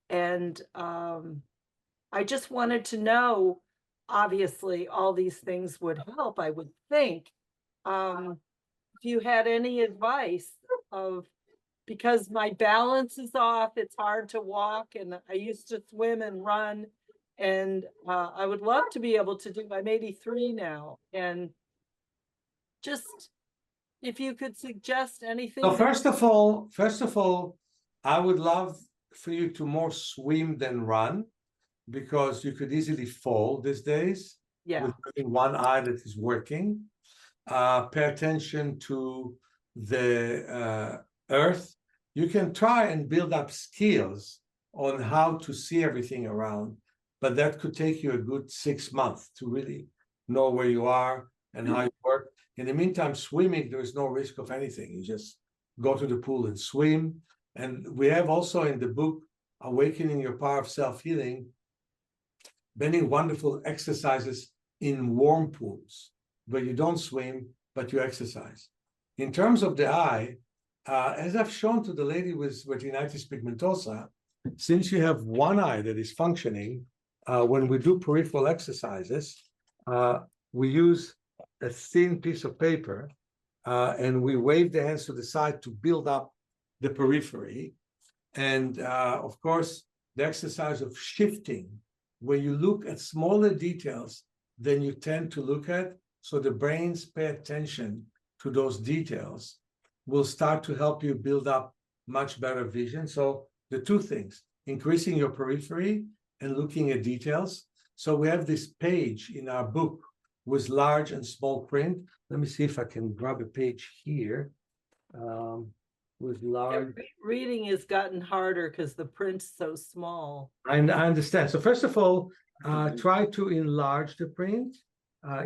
And I just wanted to know, obviously, all these things would help, I would think. If you had any advice of, because my balance is off, it's hard to walk, and I used to swim and run, and I would love to be able to do, I'm 83 now, and just if you could suggest anything. So first of all, I would love for you to more swim than run, because you could easily fall these days. Yeah. With one eye that is working. Pay attention to the earth. You can try and build up skills on how to see everything around, but that could take you a good 6 months to really know where you are and how you work. In the meantime, swimming, there is no risk of anything. You just go to the pool and swim. And we have also in the book, Awakening Your Power of Self-Healing, many wonderful exercises in warm pools, where you don't swim, but you exercise. In terms of the eye, as I've shown to the lady with retinitis pigmentosa, since you have one eye that is functioning, when we do peripheral exercises, we use a thin piece of paper, and we wave the hands to the side to build up the periphery. And of course, the exercise of shifting, where you look at smaller details than you tend to look at, so the brains pay attention to those details, will start to help you build up much better vision. So the two things, increasing your periphery and looking at details. So we have this page in our book with large and small print. Let me see if I can grab a page here. With large. Reading has gotten harder because the print's so small. I understand. So first of all, try to enlarge the print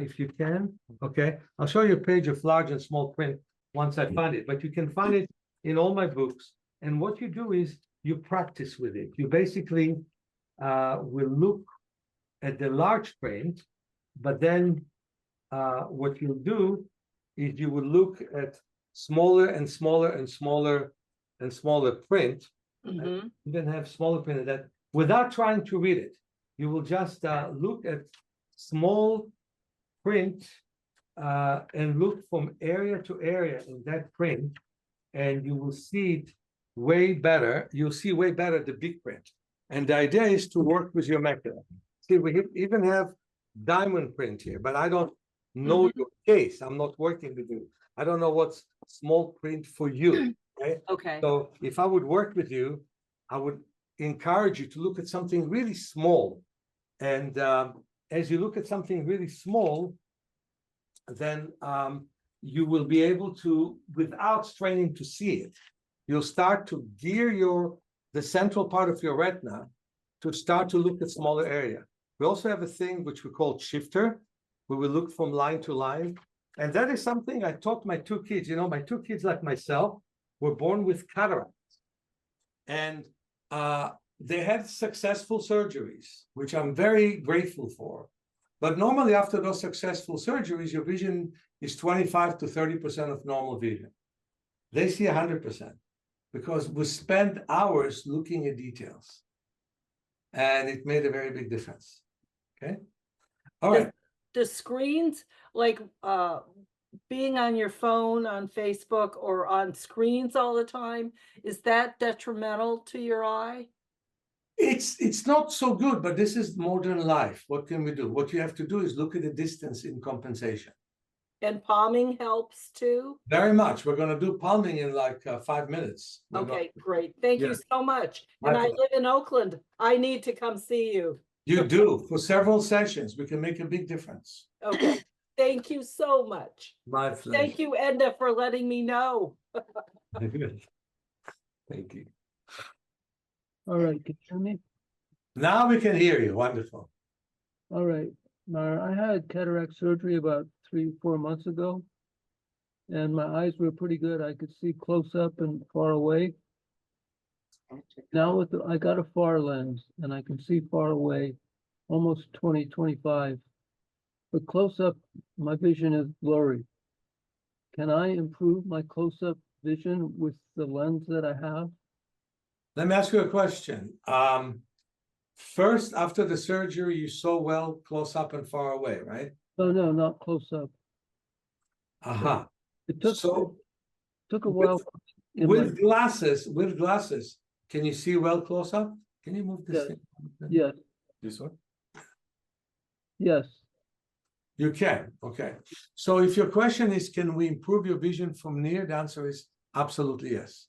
if you can. Okay, I'll show you a page of large and small print once I find it, but you can find it in all my books. And what you do is you practice with it. You basically will look at the large print, but then what you'll do is you will look at smaller and smaller and smaller and smaller print. Mm-hmm. You can have smaller print than that without trying to read it. You will just look at small print and look from area to area in that print, and you will see it way better. You'll see way better the big print. And the idea is to work with your macula. See, we even have diamond print here, but I don't know your case. I'm not working with you. I don't know what's small print for you. Okay. Okay. So if I would work with you, I would encourage you to look at something really small. And as you look at something really small, then you will be able to, without straining to see it, you'll start to gear the central part of your retina to start to look at smaller area. We also have a thing which we call shifter, where we look from line to line. And that is something I taught my two kids. You know, my two kids, like myself, were born with cataracts. And they had successful surgeries, which I'm very grateful for. But normally after those successful surgeries, your vision is 25 to 30% of normal vision. They see 100% because we spend hours looking at details. And it made a very big difference. Okay. All right. The screens, like being on your phone, on Facebook, or on screens all the time, is that detrimental to your eye? It's not so good, but this is modern life. What can we do? What you have to do is look at the distance in compensation. And palming helps too? Very much. We're going to do palming in like 5 minutes. Okay, great. Thank you so much. And I pleasure. live in Oakland. I need to come see you. You do. For several sessions, we can make a big difference. Okay. Thank you so much. My pleasure. Thank you, Enda, for letting me know. Thank you. All right, can you hear me? Now we can hear you. Wonderful. All right, Meir, I had cataract surgery about 3-4 months ago, and my eyes were pretty good. I could see close up and far away. Now I got a far lens, and I can see far away, almost 20/25. But close up, my vision is blurry. Can I improve my close up vision with the lens that I have? Let me ask you a question. First, after the surgery, you saw well close up and far away, right? No, not close up. Aha. It took a With- while. With glasses, can you see well close up? Can you move this Yes. thing? Yes, This one? yes. You can, okay. So if your question is, can we improve your vision from near? The answer is absolutely yes.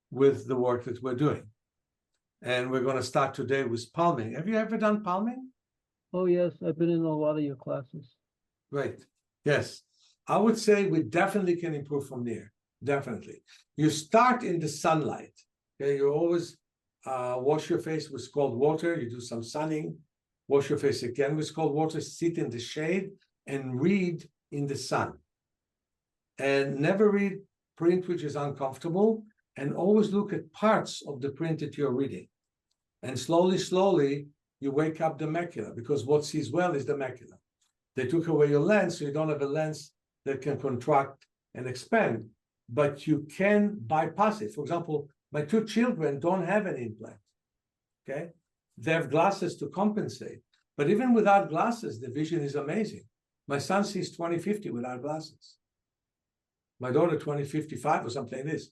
With the work that we're doing. And we're going to start today with palming. Have you ever done palming? Oh, yes, I've been in a lot of your classes. Great. Yes. I would say we definitely can improve from near. Definitely. You start in the sunlight. Okay. You always wash your face with cold water. You do some sunning. Wash your face again with cold water. Sit in the shade and read in the sun. And never read print which is uncomfortable. And always look at parts of the print that you're reading. And slowly, you wake up the macula, because what sees well is the macula. They took away your lens, so you don't have a lens that can contract and expand, but you can bypass it. For example, my two children don't have an implant, okay? They have glasses to compensate, but even without glasses, the vision is amazing. My son sees 20/50 without glasses. My daughter 20/55 or something like this.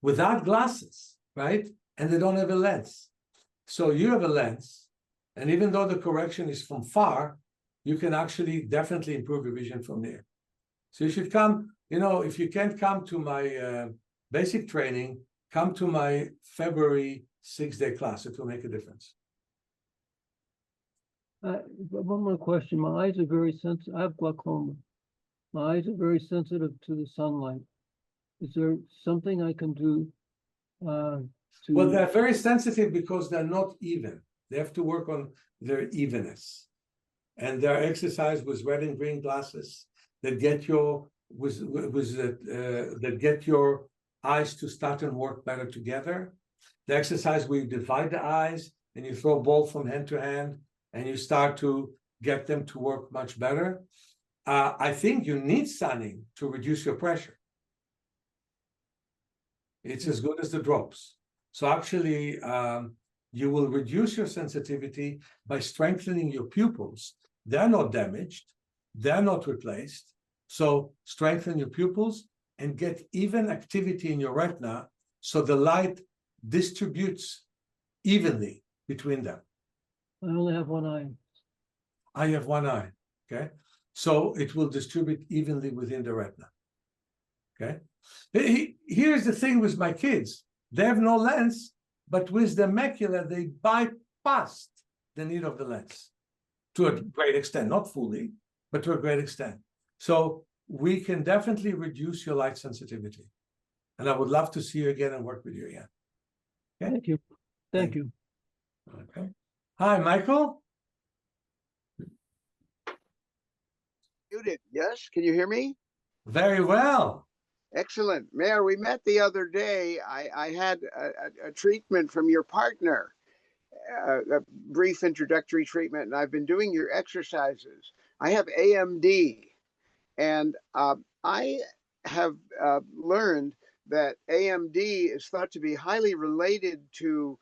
Without glasses, right? And they don't have a lens. So you have a lens, and even though the correction is from far, you can actually definitely improve your vision from near. So you should come, you know, if you can't come to my basic training, come to my February 6-day class. It will make a difference. One more question. My eyes are very sensitive. I have glaucoma. My eyes are very sensitive to the sunlight. Is there something I can do to... Well, they're very sensitive because they're not even. They have to work on their evenness. And there are exercises with red and green glasses that get your that get your eyes to start and work better together. The exercise where you divide the eyes and you throw a ball from hand to hand and you start to get them to work much better. I think you need sunning to reduce your pressure. It's as good as the drops. So actually, you will reduce your sensitivity by strengthening your pupils. They're not damaged, they're not replaced. So strengthen your pupils and get even activity in your retina so the light distributes evenly between them. I only have one eye. I have one eye, okay? So it will distribute evenly within the retina, okay? Here's the thing with my kids. They have no lens, but with the macula, they bypassed the need of the lens to a great extent, not fully, but to a great extent. So we can definitely reduce your light sensitivity. And I would love to see you again and work with you again. Okay? Thank you. Thank you. Okay. Hi, Michael. Muted. Yes, can you hear me? Very well. Excellent. Meir, we met the other day. I had a treatment from your partner, a brief introductory treatment, and I've been doing your exercises. I have AMD, and I have learned that AMD is thought to be highly related to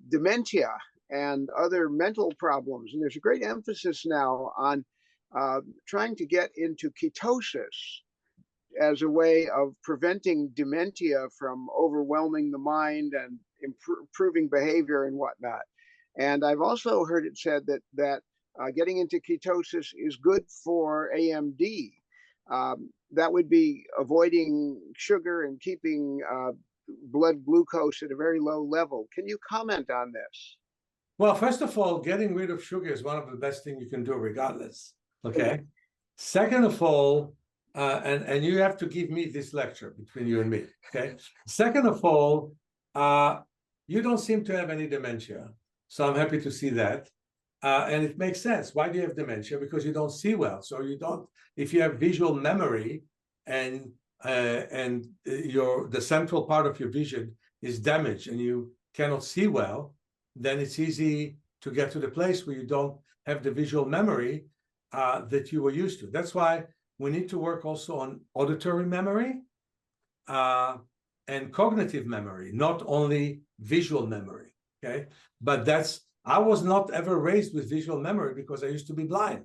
dementia and other mental problems. And there's a great emphasis now on trying to get into ketosis as a way of preventing dementia from overwhelming the mind and improving behavior and whatnot. And I've also heard it said that getting into ketosis is good for AMD. That would be avoiding sugar and keeping blood glucose at a very low level. Can you comment on this? Well, first of all, getting rid of sugar is one of the best things you can do regardless, okay? Second of all, and you have to give me this lecture between you and me, okay? Second of all, you don't seem to have any dementia, so I'm happy to see that. And it makes sense. Why do you have dementia? Because you don't see well. So you don't, if you have visual memory and the central part of your vision is damaged and you cannot see well, then it's easy to get to the place where you don't have the visual memory that you were used to. That's why we need to work also on auditory memory and cognitive memory, not only visual memory, okay? But I was not ever raised with visual memory because I used to be blind.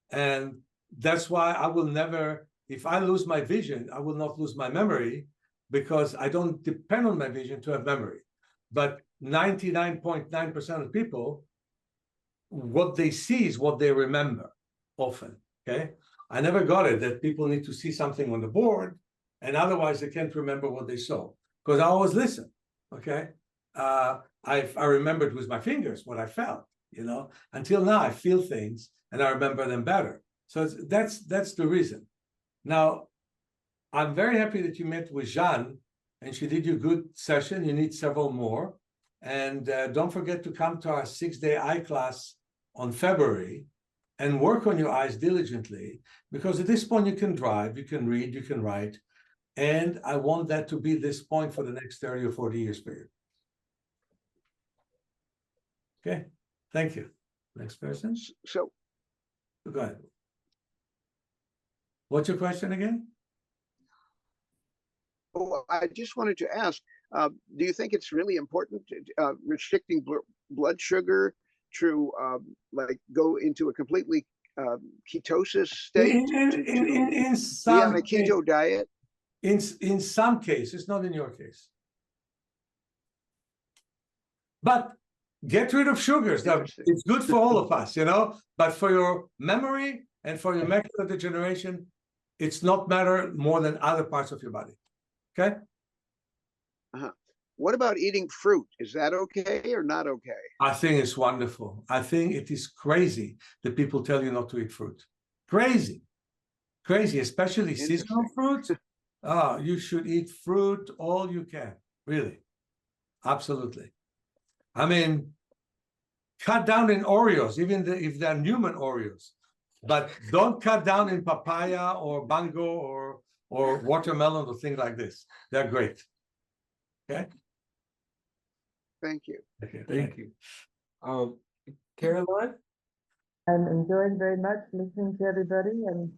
And that's why I will never, if I lose my vision, I will not lose my memory because I don't depend on my vision to have memory. But 99.9% of people, what they see is what they remember often, okay? I never got it that people need to see something on the board and otherwise they can't remember what they saw because I always listen, okay? I remembered with my fingers what I felt, you know? Until now, I feel things and I remember them better. So that's the reason. Now, I'm very happy that you met with Jeanne and she did you a good session. You need several more. And don't forget to come to our 6-day eye class on February and work on your eyes diligently, because at this point you can drive, you can read, you can write. And I want that to be this point for the next 30 or 40 years period. Okay, thank you. Next person. So, go ahead. What's your question again? Oh, I just wanted to ask, do you think it's really important restricting blood sugar to like go into a completely ketosis state in be on a keto diet? In some cases, not in your case. But get rid of sugars. It's good for all of us, you know, but for your memory and for your macular degeneration, it's not matter more than other parts of your body. Okay? What about eating fruit? Is that okay or not okay? I think it's wonderful. I think it is crazy that people tell you not to eat fruit. Crazy. Crazy, especially seasonal fruits. You should eat fruit all you can. Really. Absolutely. I mean, cut down in Oreos, even if they're Newman Oreos. But don't cut down in papaya or mango or watermelon or things like this. They're great. Okay? Thank you. Okay, Thank you. Caroline? I'm enjoying very much listening to everybody. And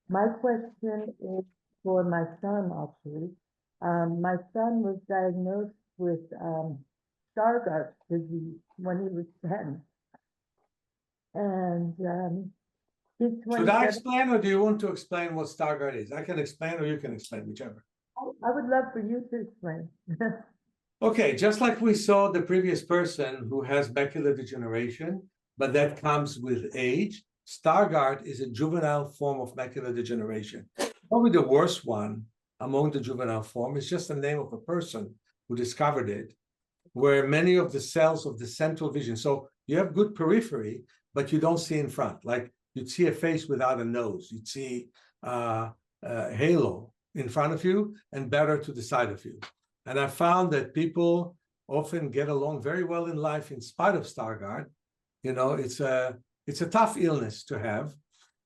my question is for my son, actually. My son was diagnosed with Stargardt disease when he was 10. And he's Should I 27. explain, or do you want to explain what Stargardt is? I can explain, or you can explain, whichever. I would love for you to explain. Okay, just like we saw the previous person who has macular degeneration, but that comes with age, Stargardt is a juvenile form of macular degeneration. Probably the worst one among the juvenile form. It's just the name of a person who discovered it, where many of the cells of the central vision, so you have good periphery, but you don't see in front. Like you'd see a face without a nose. You'd see a halo in front of you and better to the side of you. And I found that people often get along very well in life in spite of Stargardt. You know, it's a tough illness to have.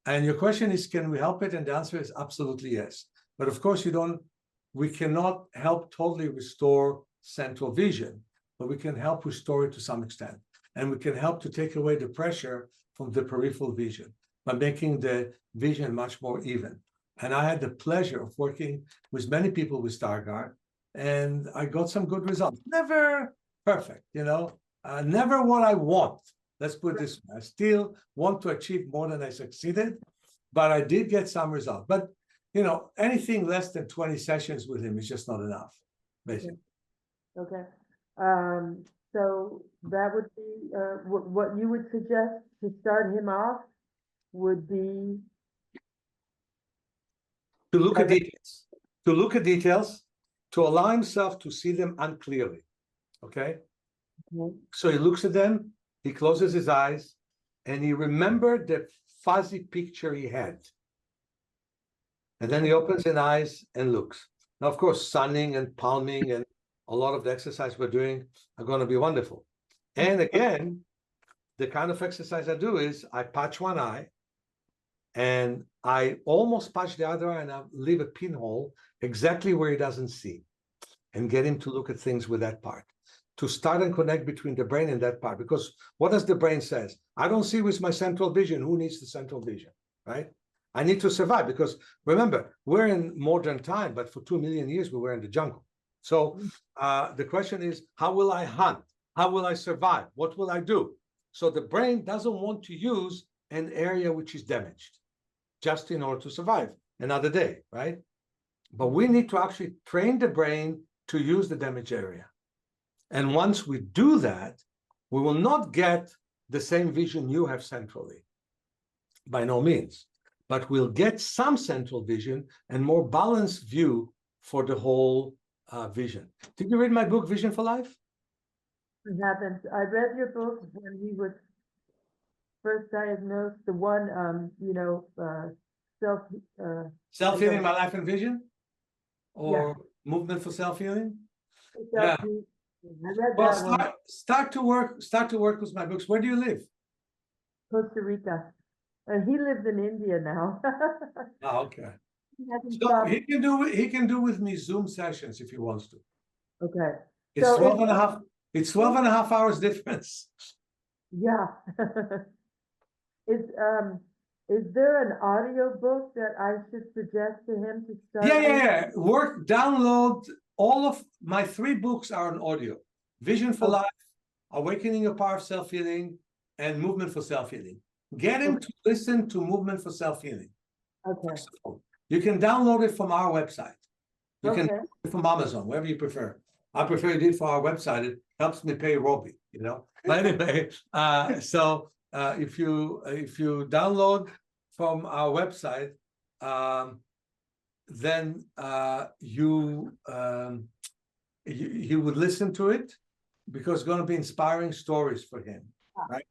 And your question is, can we help it? And the answer is absolutely yes. But of course, we cannot help totally restore central vision, but we can help restore it to some extent. And we can help to take away the pressure from the peripheral vision by making the vision much more even. And I had the pleasure of working with many people with Stargardt, and I got some good results. Never perfect, you know, never what I want. Let's put it this way. I still want to achieve more than I succeeded, but I did get some results. But, you know, anything less than 20 sessions with him is just not enough, basically. Okay. So that would be what you would suggest to start him off would be To look at details, to allow himself to see them unclearly, okay? So he looks at them, he closes his eyes, and he remembered the fuzzy picture he had. And then he opens his eyes and looks. Now, of course, sunning and palming and a lot of the exercise we're doing are going to be wonderful. And again, the kind of exercise I do is I patch one eye, and I almost patch the other eye, and I leave a pinhole exactly where he doesn't see, and get him to look at things with that part, to start and connect between the brain and that part. Because what does the brain says? I don't see with my central vision. Who needs the central vision, right? I need to survive, because remember, we're in modern time, but for 2 million years, we were in the jungle. So the question is, how will I hunt? How will I survive? What will I do? So the brain doesn't want to use an area which is damaged just in order to survive another day, right? But we need to actually train the brain to use the damaged area. And once we do that, we will not get the same vision you have centrally, by no means, but we'll get some central vision and more balanced view for the whole vision. Did you read my book, Vision for Life? I haven't. I read your book when he was first diagnosed, the one, Self-Healing, My Life and Vision? Or Yeah. Movement for Self-Healing? Yeah. I read that one. Start to work with my books. Where do you live? Costa Rica. And he lives in India now. Oh, okay. He hasn't So stopped. he can do with me Zoom sessions if he wants to. Okay. It's So 12 and a half. It's 12 and a half hours difference. Yeah. Is there an audio book that I should suggest to him to start? Yeah. Download all of my 3 books are on audio. Vision for Life, Awakening Your Power of Self-Healing, and Movement for Self-Healing. Get him to listen to Movement for Self-Healing. Okay. You can download it from our website. You can Okay. download it from Amazon, wherever you prefer. I prefer you do it for our website. It helps me pay Robbie, you know. But anyway, if you download from our website, then you would listen to it, because it's going to be inspiring stories for him, right?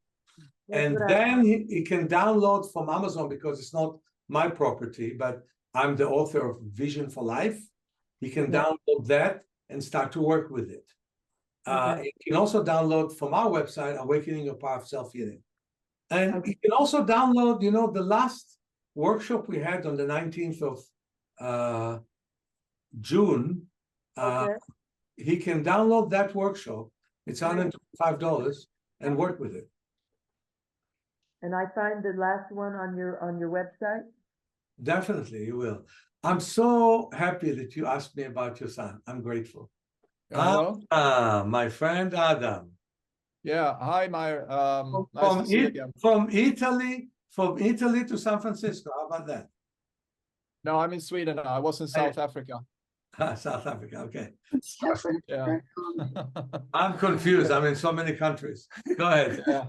And then he can download from Amazon, because it's not my property, but I'm the author of Vision for Life. He can download that and start to work with it. You can also download from our website, Awakening Your Power of Self-Healing. And you can also download, the last workshop we had on the 19th of June. He can download that workshop. It's $125 and work with it. And I find the last one on your website? Definitely, you will. I'm so happy that you asked me about your son. I'm grateful. Hello? My friend Adam. Yeah, hi, Meir. Nice From, to see you again. from Italy to San Francisco. How about that? No, I'm in Sweden now. I was in South Africa. South Africa, okay. Yeah. I'm confused. I'm in so many countries. Go ahead. Yeah.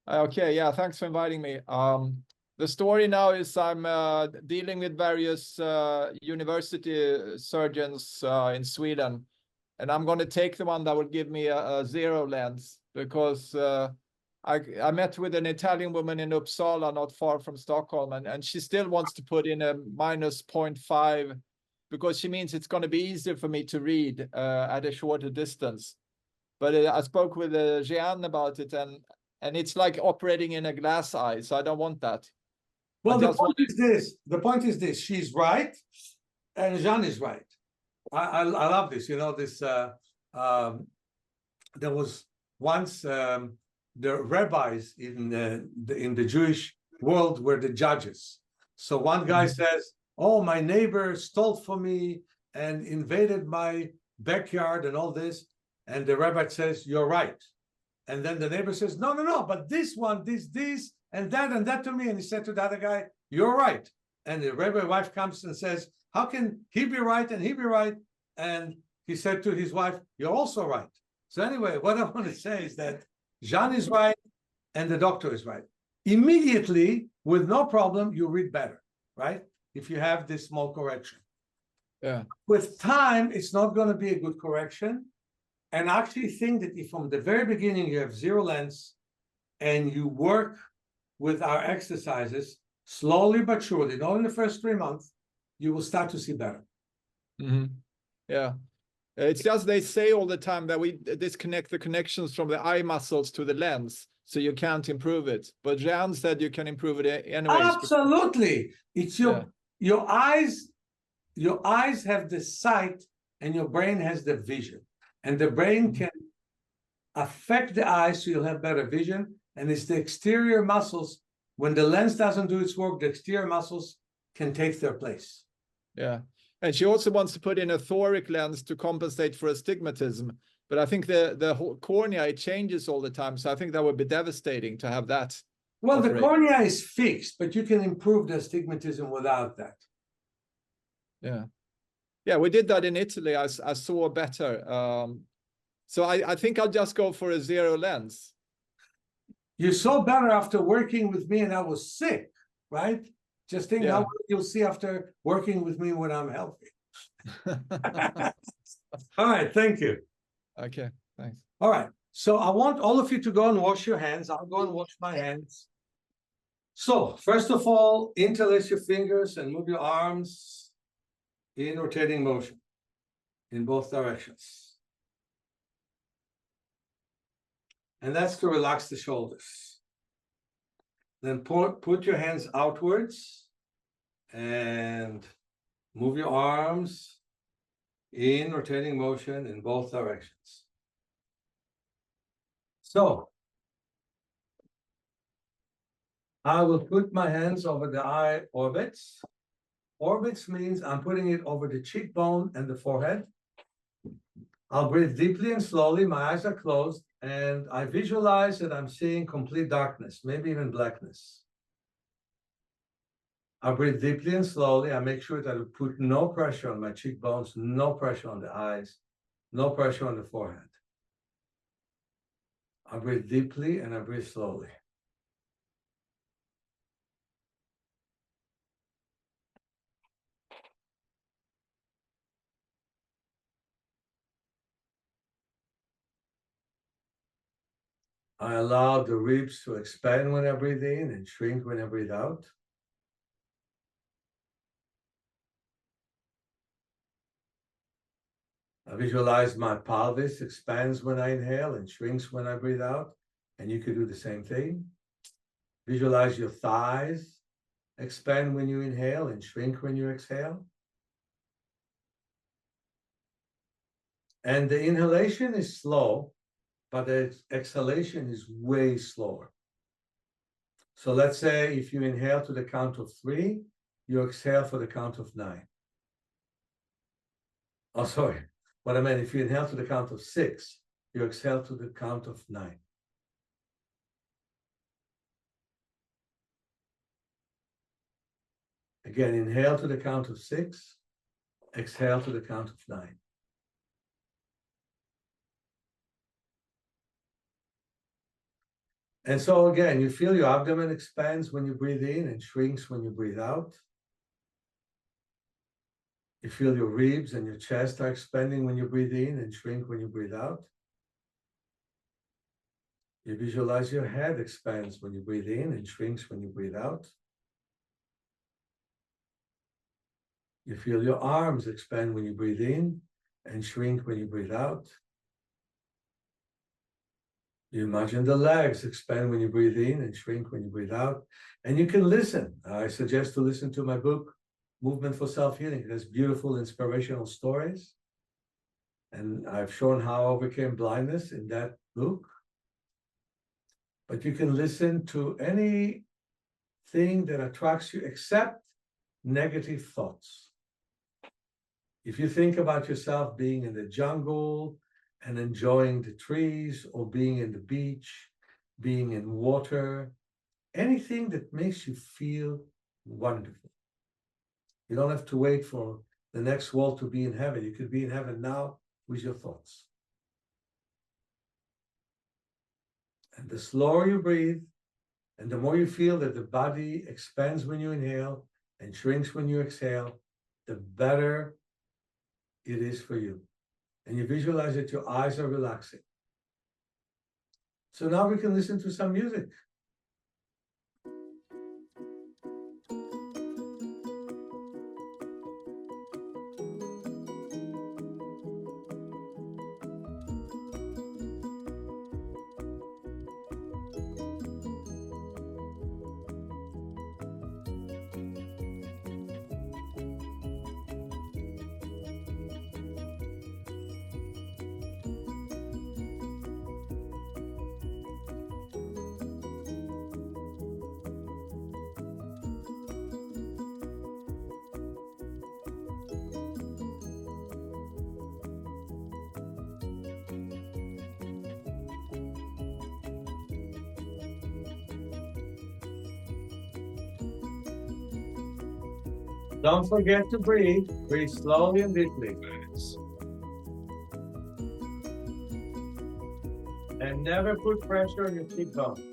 Okay, yeah, thanks for inviting me. The story now is I'm dealing with various university surgeons in Sweden, and I'm going to take the one that will give me a zero lens because I met with an Italian woman in Uppsala, not far from Stockholm, and she still wants to put in a minus 0.5 because she means it's going to be easier for me to read at a shorter distance. But I spoke with Jeanne about it, and it's like operating in a glass eye, so I don't want that. Well, the point is this. The point is this. She's right, and Jean is right. I love this. You know, this. There was once the rabbis in the Jewish world were the judges. So one guy says, "Oh, my neighbor stole from me and invaded my backyard and all this," and the rabbi says, "You're right." And then the neighbor says, "No, no, no, but this one, this, and that to me." And he said to the other guy, "You're right." And the rabbi wife comes and says, "How can he be right and he be right?" And he said to his wife, "You're also right." So anyway, what I want to say is that Jean is right and the doctor is right. Immediately, with no problem, you read better, right? If you have this small correction. Yeah. With time, it's not going to be a good correction. And I actually think that if from the very beginning you have zero lens and you work with our exercises slowly but surely, not in the first 3 months, you will start to see better. Mm-hmm. Yeah. It's just they say all the time that we disconnect the connections from the eye muscles to the lens, so you can't improve it. But Jeanne said you can improve it anyways. Absolutely. It's your eyes have the sight and your brain has the vision. And the brain can affect the eyes so you'll have better vision. And it's the exterior muscles. When the lens doesn't do its work, the exterior muscles can take their place. Yeah. And she also wants to put in a toric lens to compensate for astigmatism. But I think the whole cornea, it changes all the time. So I think that would be devastating to have that. Well, the cornea is fixed, but you can improve the astigmatism without that. Yeah. Yeah, we did that in Italy. I saw better. So I think I'll just go for a zero lens. You saw better after working with me and I was sick, right? Just think how you'll see after working with me when I'm healthy. All right, thank you. Okay, thanks. All right, so I want all of you to go and wash your hands. I'll go and wash my hands. So first of all, interlace your fingers and move your arms in rotating motion in both directions. And that's to relax the shoulders. Then put your hands outwards and move your arms in rotating motion in both directions. So I will put my hands over the eye orbits. Orbits means I'm putting it over the cheekbone and the forehead. I'll breathe deeply and slowly. My eyes are closed, and I visualize that I'm seeing complete darkness, maybe even blackness. I breathe deeply and slowly. I make sure that I put no pressure on my cheekbones, no pressure on the eyes, no pressure on the forehead. I breathe deeply and I breathe slowly. I allow the ribs to expand when I breathe in and shrink when I breathe out. I visualize my pelvis expands when I inhale and shrinks when I breathe out. And you could do the same thing. Visualize your thighs expand when you inhale and shrink when you exhale. And the inhalation is slow, but the exhalation is way slower. So let's say if you inhale to the count of 3, you exhale for the count of 9. Oh, sorry. But I mean, if you inhale to the count of 6, you exhale to the count of 9. Again, inhale to the count of 6, exhale to the count of 9. And so again, you feel your abdomen expands when you breathe in and shrinks when you breathe out. You feel your ribs and your chest are expanding when you breathe in and shrink when you breathe out. You visualize your head expands when you breathe in and shrinks when you breathe out. You feel your arms expand when you breathe in and shrink when you breathe out. You imagine the legs expand when you breathe in and shrink when you breathe out. And you can listen. I suggest to listen to my book, Movement for Self-Healing. It has beautiful inspirational stories. And I've shown how I overcame blindness in that book. But you can listen to anything that attracts you except negative thoughts. If you think about yourself being in the jungle and enjoying the trees, or being in the beach, being in water, anything that makes you feel wonderful. You don't have to wait for the next world to be in heaven. You could be in heaven now with your thoughts. And the slower you breathe, and the more you feel that the body expands when you inhale and shrinks when you exhale, the better it is for you. And you visualize that your eyes are relaxing. So now we can listen to some music. Don't forget to breathe. Breathe slowly and deeply. And never put pressure on your cheekbone.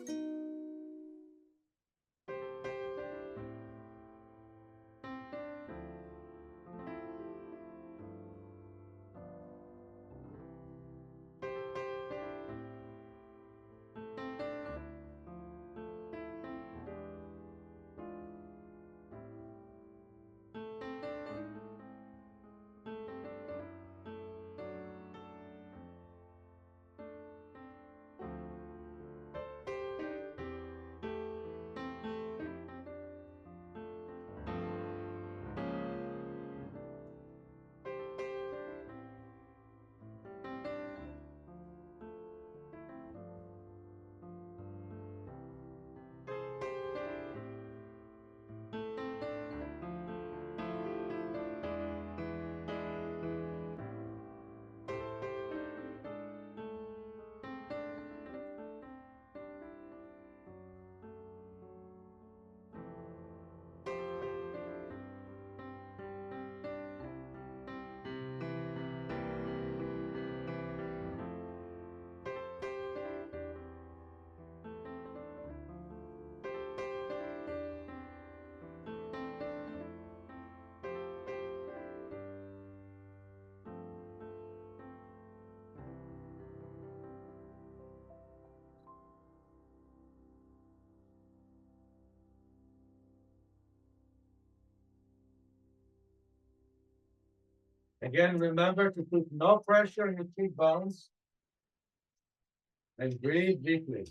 Again, remember to put no pressure on your cheekbones and breathe deeply.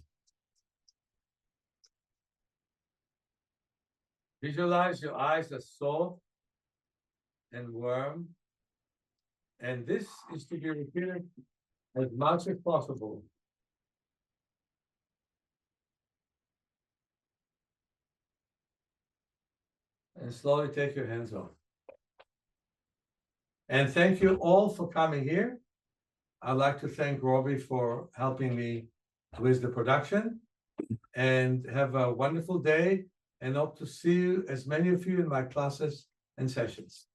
Visualize your eyes as soft and warm. And this is to be repeated as much as possible. And slowly take your hands off. And thank you all for coming here. I'd like to thank Robbie for helping me with the production. And have a wonderful day, and hope to see you, as many of you, in my classes and sessions.